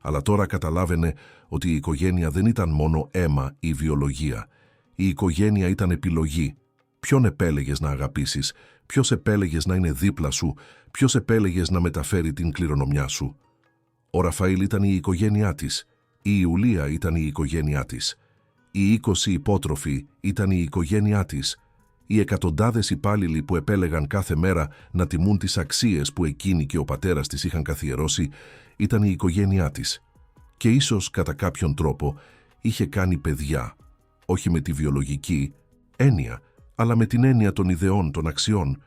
Αλλά τώρα καταλάβαινε ότι η οικογένεια δεν ήταν μόνο αίμα ή βιολογία. Η οικογένεια ήταν επιλογή. Ποιον επέλεγες να αγαπήσεις, ποιος επέλεγες να είναι δίπλα σου, ποιος επέλεγες να μεταφέρει την κληρονομιά σου. Ο Ραφαήλ ήταν η οικογένειά της, η Ιουλία ήταν η οικογένειά της, οι 20 υπότροφοι ήταν η οικογένειά της, οι εκατοντάδες υπάλληλοι που επέλεγαν κάθε μέρα να τιμούν τις αξίες που εκείνη και ο πατέρας της είχαν καθιερώσει ήταν η οικογένειά της. Και ίσως κατά κάποιον τρόπο είχε κάνει παιδιά, όχι με τη βιολογική έννοια, αλλά με την έννοια των ιδεών, των αξιών,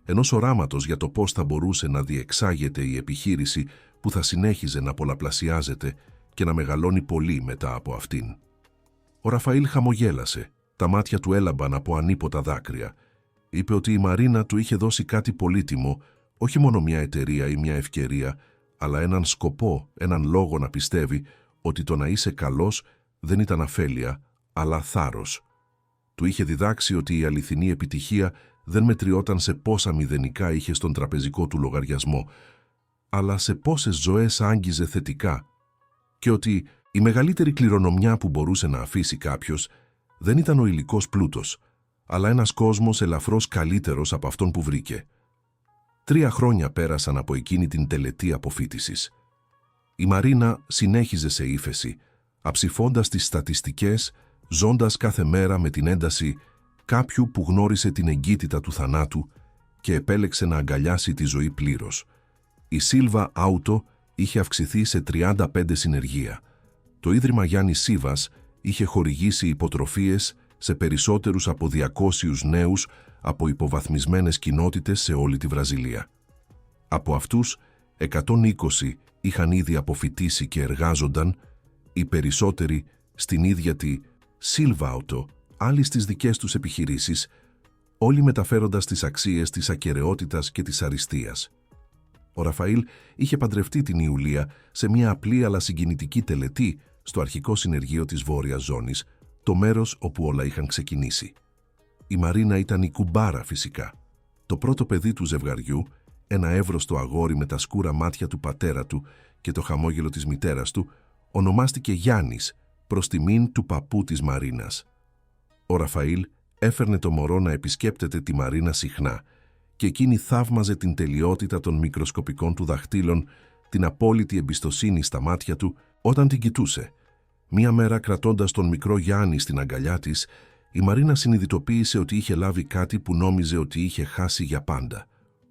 ενός οράματος για το πώς θα μπορούσε να διεξάγεται η επιχείρηση που θα συνέχιζε να πολλαπλασιάζεται και να μεγαλώνει πολύ μετά από αυτήν. Ο Ραφαήλ χαμογέλασε, τα μάτια του έλαμπαν από ανίποτα δάκρυα. Είπε ότι η Μαρίνα του είχε δώσει κάτι πολύτιμο, όχι μόνο μια εταιρεία ή μια ευκαιρία, αλλά έναν σκοπό, έναν λόγο να πιστεύει ότι το να είσαι καλός δεν ήταν αφέλεια, αλλά θάρρος. Του είχε διδάξει ότι η αληθινή επιτυχία δεν μετριόταν σε πόσα μηδενικά είχε στον τραπεζικό του λογαριασμό, αλλά σε πόσες ζωές άγγιζε θετικά, και ότι η μεγαλύτερη κληρονομιά που μπορούσε να αφήσει κάποιος δεν ήταν ο υλικός πλούτος, αλλά ένας κόσμος ελαφρώς καλύτερος από αυτόν που βρήκε. 3 χρόνια πέρασαν από εκείνη την τελετή αποφοίτησης. Η Μαρίνα συνέχιζε σε ύφεση, αψηφώντας τις στατιστικές, ζώντας κάθε μέρα με την ένταση κάποιου που γνώρισε την εγκύτητα του θανάτου και επέλεξε να αγκαλιάσει τη ζωή πλήρως. Η Silva Auto είχε αυξηθεί σε 35 συνεργεία. Το Ίδρυμα Γιάννης Σίβας είχε χορηγήσει υποτροφίες σε περισσότερους από 200 νέους από υποβαθμισμένες κοινότητες σε όλη τη Βραζιλία. Από αυτούς, 120 είχαν ήδη αποφοιτήσει και εργάζονταν, οι περισσότεροι στην ίδια τη Silva Auto, άλλοι στις δικές τους επιχειρήσεις, όλοι μεταφέροντας τις αξίες της ακεραιότητας και της αριστείας. Ο Ραφαήλ είχε παντρευτεί την Ιουλία σε μια απλή αλλά συγκινητική τελετή στο αρχικό συνεργείο της Βόρειας Ζώνης, το μέρος όπου όλα είχαν ξεκινήσει. Η Μαρίνα ήταν η κουμπάρα φυσικά. Το πρώτο παιδί του ζευγαριού, ένα εύρωστο αγόρι με τα σκούρα μάτια του πατέρα του και το χαμόγελο της μητέρας του, ονομάστηκε Γιάννης προς τιμήν του παππού της Μαρίνας. Ο Ραφαήλ έφερνε το μωρό να επισκέπτεται τη Μαρίνα συχνά και εκείνη θαύμαζε την τελειότητα των μικροσκοπικών του δαχτύλων, την απόλυτη εμπιστοσύνη στα μάτια του όταν την κοιτούσε. Μία μέρα, κρατώντας τον μικρό Γιάννη στην αγκαλιά της, η Μαρίνα συνειδητοποίησε ότι είχε λάβει κάτι που νόμιζε ότι είχε χάσει για πάντα.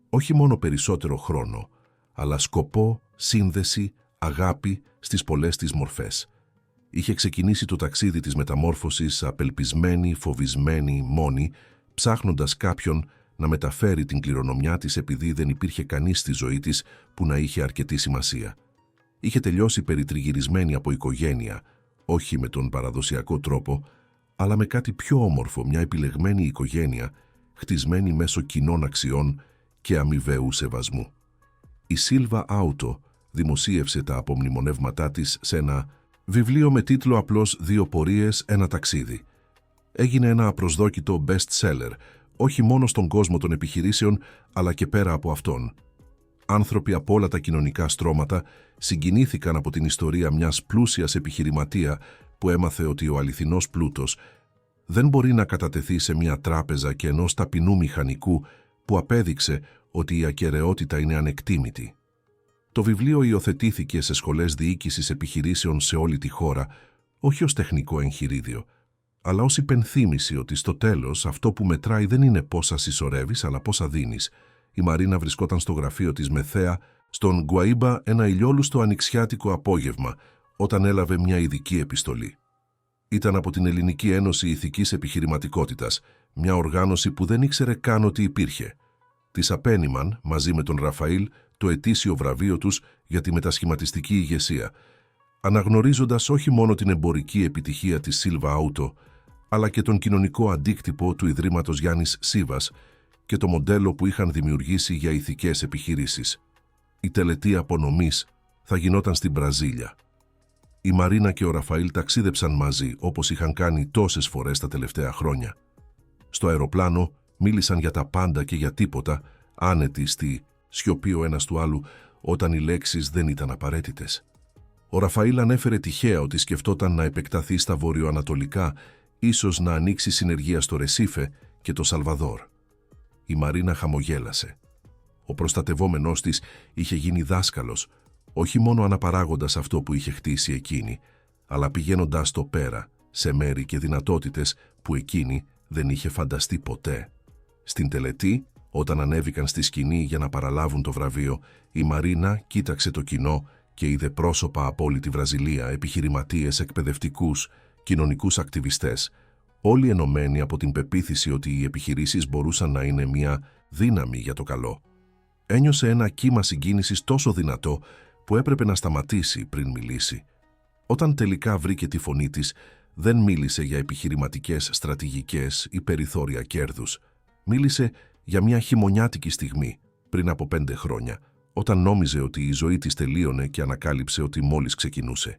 Όχι μόνο περισσότερο χρόνο, αλλά σκοπό, σύνδεση, αγάπη στις πολλές της μορφές. Είχε ξεκινήσει το ταξίδι της μεταμόρφωσης απελπισμένη, φοβισμένη, μόνη, ψάχνοντας κάποιον να μεταφέρει την κληρονομιά της επειδή δεν υπήρχε κανείς στη ζωή της που να είχε αρκετή σημασία. Είχε τελειώσει περιτριγυρισμένη από οικογένεια, όχι με τον παραδοσιακό τρόπο, αλλά με κάτι πιο όμορφο, μια επιλεγμένη οικογένεια, χτισμένη μέσω κοινών αξιών και αμοιβαίου σεβασμού. Η Silva Auto δημοσίευσε τα απομνημονεύματά της σε ένα βιβλίο με τίτλο απλώς «Δύο πορείες, ένα ταξίδι». Έγινε ένα απροσδόκητο best seller, όχι μόνο στον κόσμο των επιχειρήσεων, αλλά και πέρα από αυτόν. Άνθρωποι από όλα τα κοινωνικά στρώματα συγκινήθηκαν από την ιστορία μιας πλούσιας επιχειρηματία που έμαθε ότι ο αληθινός πλούτος δεν μπορεί να κατατεθεί σε μια τράπεζα και ενός ταπεινού μηχανικού που απέδειξε ότι η ακεραιότητα είναι ανεκτήμητη. Το βιβλίο υιοθετήθηκε σε σχολές διοίκησης επιχειρήσεων σε όλη τη χώρα, όχι ως τεχνικό εγχειρίδιο, αλλά ως υπενθύμηση ότι στο τέλος αυτό που μετράει δεν είναι πόσα συσσωρεύεις, αλλά πόσα δίνεις. Η Μαρίνα βρισκόταν στο γραφείο της με θέα στον Γκουαΐμπα ένα ηλιόλουστο ανοιξιάτικο απόγευμα, όταν έλαβε μια ειδική επιστολή. Ήταν από την Ελληνική Ένωση Ηθικής Επιχειρηματικότητας, μια οργάνωση που δεν ήξερε καν ότι υπήρχε. Της απένιμαν, μαζί με τον Ραφαήλ, το ετήσιο βραβείο τους για τη μετασχηματιστική ηγεσία, αναγνωρίζοντας όχι μόνο την εμπορική επιτυχία της Silva Auto, αλλά και τον κοινωνικό αντίκτυπο του Ιδρύματος Γιάννης Σίβας και το μοντέλο που είχαν δημιουργήσει για ηθικές επιχειρήσεις. Η τελετή απονομής θα γινόταν στην Βραζίλια. Η Μαρίνα και ο Ραφαήλ ταξίδεψαν μαζί, όπως είχαν κάνει τόσες φορές τα τελευταία χρόνια. Στο αεροπλάνο μίλησαν για τα πάντα και για τίποτα, άνετοι στη σιωπή ο ένας του άλλου, όταν οι λέξεις δεν ήταν απαραίτητες. Ο Ραφαήλ ανέφερε τυχαία ότι σκεφτόταν να επεκταθεί στα βορειοανατολικά, ίσως να ανοίξει συνεργεία στο Ρεσίφε και το Σαλβαδόρ. Η Μαρίνα χαμογέλασε. Ο προστατευόμενός της είχε γίνει δάσκαλος, όχι μόνο αναπαράγοντας αυτό που είχε χτίσει εκείνη, αλλά πηγαίνοντας το πέρα, σε μέρη και δυνατότητες που εκείνη δεν είχε φανταστεί ποτέ. Στην τελετή, όταν ανέβηκαν στη σκηνή για να παραλάβουν το βραβείο, η Μαρίνα κοίταξε το κοινό και είδε πρόσωπα από όλη τη Βραζιλία, επιχειρηματίες, εκπαιδευτικούς, κοινωνικούς ακτιβιστές, όλοι ενωμένοι από την πεποίθηση ότι οι επιχειρήσεις μπορούσαν να είναι μια δύναμη για το καλό. Ένιωσε ένα κύμα συγκίνησης τόσο δυνατό που έπρεπε να σταματήσει πριν μιλήσει. Όταν τελικά βρήκε τη φωνή της, δεν μίλησε για επιχειρηματικές στρατηγικές ή περιθώρια κέρδους. Μίλησε για μια χειμωνιάτικη στιγμή, πριν από 5 χρόνια, όταν νόμιζε ότι η ζωή της τελείωνε και ανακάλυψε ότι μόλις ξεκινούσε.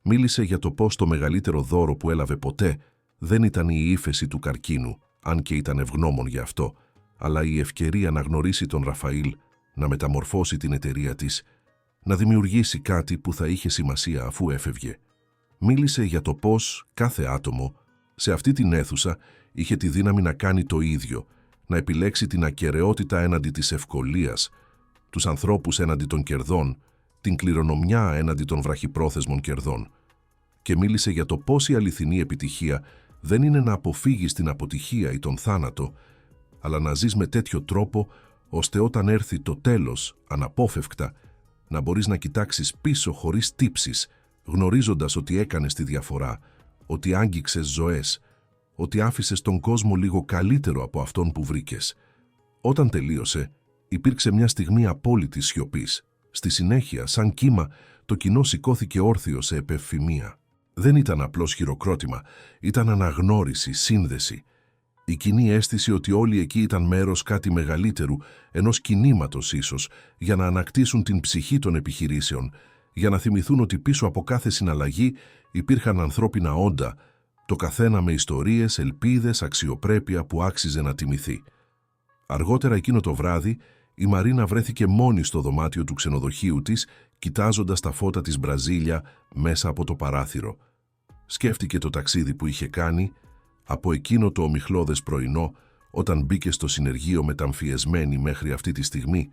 Μίλησε για το πώς το μεγαλύτερο δώρο που έλαβε ποτέ δεν ήταν η ύφεση του καρκίνου, αν και ήταν ευγνώμων για αυτό, αλλά η ευκαιρία να γνωρίσει τον Ραφαήλ, να μεταμορφώσει την εταιρεία της, να δημιουργήσει κάτι που θα είχε σημασία αφού έφευγε. Μίλησε για το πώς κάθε άτομο σε αυτή την αίθουσα είχε τη δύναμη να κάνει το ίδιο, να επιλέξει την ακεραιότητα έναντι της ευκολίας, τους ανθρώπους έναντι των κερδών, την κληρονομιά έναντι των βραχυπρόθεσμων κερδών. και μίλησε για το πώς η αληθινή επιτυχία δεν είναι να αποφύγεις την αποτυχία ή τον θάνατο, αλλά να ζεις με τέτοιο τρόπο ώστε όταν έρθει το τέλος, αναπόφευκτα, να μπορείς να κοιτάξεις πίσω χωρίς τύψεις, γνωρίζοντας ότι έκανες τη διαφορά, ότι άγγιξες ζωές, ότι άφησες τον κόσμο λίγο καλύτερο από αυτόν που βρήκες. Όταν τελείωσε, υπήρξε μια στιγμή απόλυτης σιωπής. Στη συνέχεια, σαν κύμα, το κοινό σηκώθηκε όρθιο σε επευφημία. Δεν ήταν απλώς χειροκρότημα, ήταν αναγνώριση, σύνδεση. Η κοινή αίσθηση ότι όλοι εκεί ήταν μέρος κάτι μεγαλύτερου, ενός κινήματος ίσως, για να ανακτήσουν την ψυχή των επιχειρήσεων, για να θυμηθούν ότι πίσω από κάθε συναλλαγή υπήρχαν ανθρώπινα όντα, το καθένα με ιστορίες, ελπίδες, αξιοπρέπεια που άξιζε να τιμηθεί. Αργότερα εκείνο το βράδυ, η Μαρίνα βρέθηκε μόνη στο δωμάτιο του ξενοδοχείου της, κοιτάζοντας τα φώτα της Μπραζίλια μέσα από το παράθυρο. Σκέφτηκε το ταξίδι που είχε κάνει, από εκείνο το ομιχλώδες πρωινό, όταν μπήκε στο συνεργείο μεταμφιεσμένη μέχρι αυτή τη στιγμή,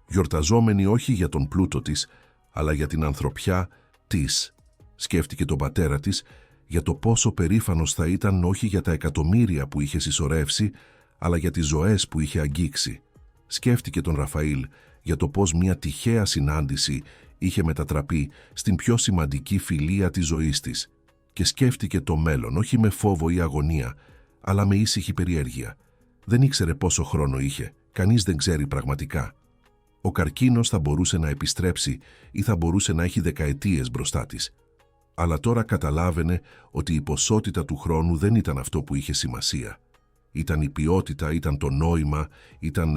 γιορταζόμενη όχι για τον πλούτο της, αλλά για την ανθρωπιά της. Σκέφτηκε τον πατέρα της, για το πόσο περήφανος θα ήταν όχι για τα εκατομμύρια που είχε συσσωρεύσει, αλλά για τις ζωές που είχε αγγίξει. Σκέφτηκε τον Ραφαήλ για το πώς μια τυχαία συνάντηση είχε μετατραπεί στην πιο σημαντική φιλία της ζωής της. Και σκέφτηκε το μέλλον, όχι με φόβο ή αγωνία, αλλά με ήσυχη περιέργεια. Δεν ήξερε πόσο χρόνο είχε, κανείς δεν ξέρει πραγματικά. Ο καρκίνος θα μπορούσε να επιστρέψει ή θα μπορούσε να έχει δεκαετίες μπροστά της. Αλλά τώρα καταλάβαινε ότι η ποσότητα του χρόνου δεν ήταν αυτό που είχε σημασία. Ήταν η ποιότητα, ήταν το νόημα, ήταν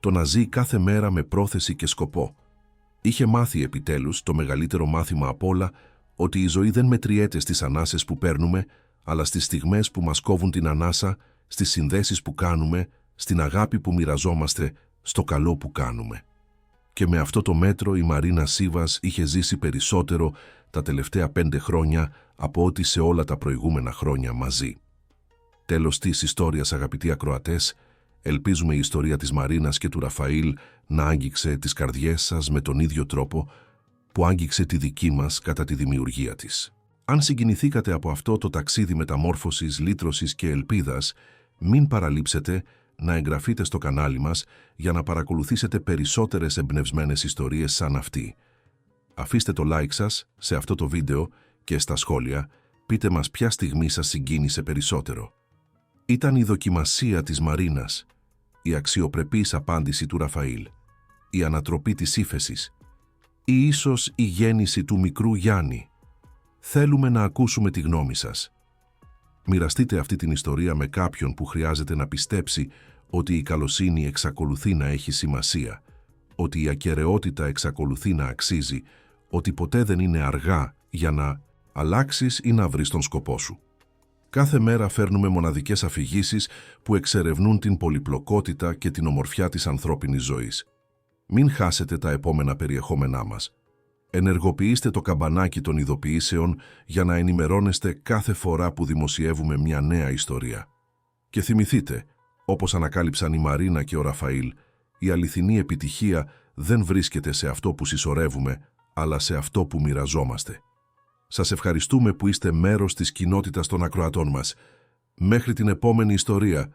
το να ζει κάθε μέρα με πρόθεση και σκοπό. Είχε μάθει επιτέλους, το μεγαλύτερο μάθημα απ' όλα, ότι η ζωή δεν μετριέται στις ανάσες που παίρνουμε, αλλά στις στιγμές που μας κόβουν την ανάσα, στις συνδέσεις που κάνουμε, στην αγάπη που μοιραζόμαστε, στο καλό που κάνουμε. Και με αυτό το μέτρο η Μαρίνα Σίβας είχε ζήσει περισσότερο τα τελευταία 5 χρόνια από ό,τι σε όλα τα προηγούμενα χρόνια μαζί. Τέλος της ιστορίας, αγαπητοί ακροατές, ελπίζουμε η ιστορία της Μαρίνας και του Ραφαήλ να άγγιξε τις καρδιές σας με τον ίδιο τρόπο που άγγιξε τη δική μας κατά τη δημιουργία της. Αν συγκινηθήκατε από αυτό το ταξίδι μεταμόρφωσης, λύτρωσης και ελπίδας, μην παραλείψετε να εγγραφείτε στο κανάλι μας για να παρακολουθήσετε περισσότερες εμπνευσμένες ιστορίες σαν αυτή. Αφήστε το like σας σε αυτό το βίντεο και στα σχόλια πείτε μας ποια στιγμή σας συγκίνησε περισσότερο. Ήταν η δοκιμασία της Μαρίνας, η αξιοπρεπής απάντηση του Ραφαήλ, η ανατροπή της ύφεσης ή ίσως η γέννηση του μικρού Γιάννη. Θέλουμε να ακούσουμε τη γνώμη σας. Μοιραστείτε αυτή την ιστορία με κάποιον που χρειάζεται να πιστέψει ότι η καλοσύνη εξακολουθεί να έχει σημασία, ότι η ακεραιότητα εξακολουθεί να αξίζει, ότι ποτέ δεν είναι αργά για να αλλάξεις ή να βρεις τον σκοπό σου. Κάθε μέρα φέρνουμε μοναδικές αφηγήσεις που εξερευνούν την πολυπλοκότητα και την ομορφιά της ανθρώπινης ζωής. Μην χάσετε τα επόμενα περιεχόμενά μας. Ενεργοποιήστε το καμπανάκι των ειδοποιήσεων για να ενημερώνεστε κάθε φορά που δημοσιεύουμε μια νέα ιστορία. Και θυμηθείτε, όπως ανακάλυψαν η Μαρίνα και ο Ραφαήλ, η αληθινή επιτυχία δεν βρίσκεται σε αυτό που συσσωρεύουμε, αλλά σε αυτό που μοιραζόμαστε. Σας ευχαριστούμε που είστε μέρος της κοινότητας των ακροατών μας. Μέχρι την επόμενη ιστορία.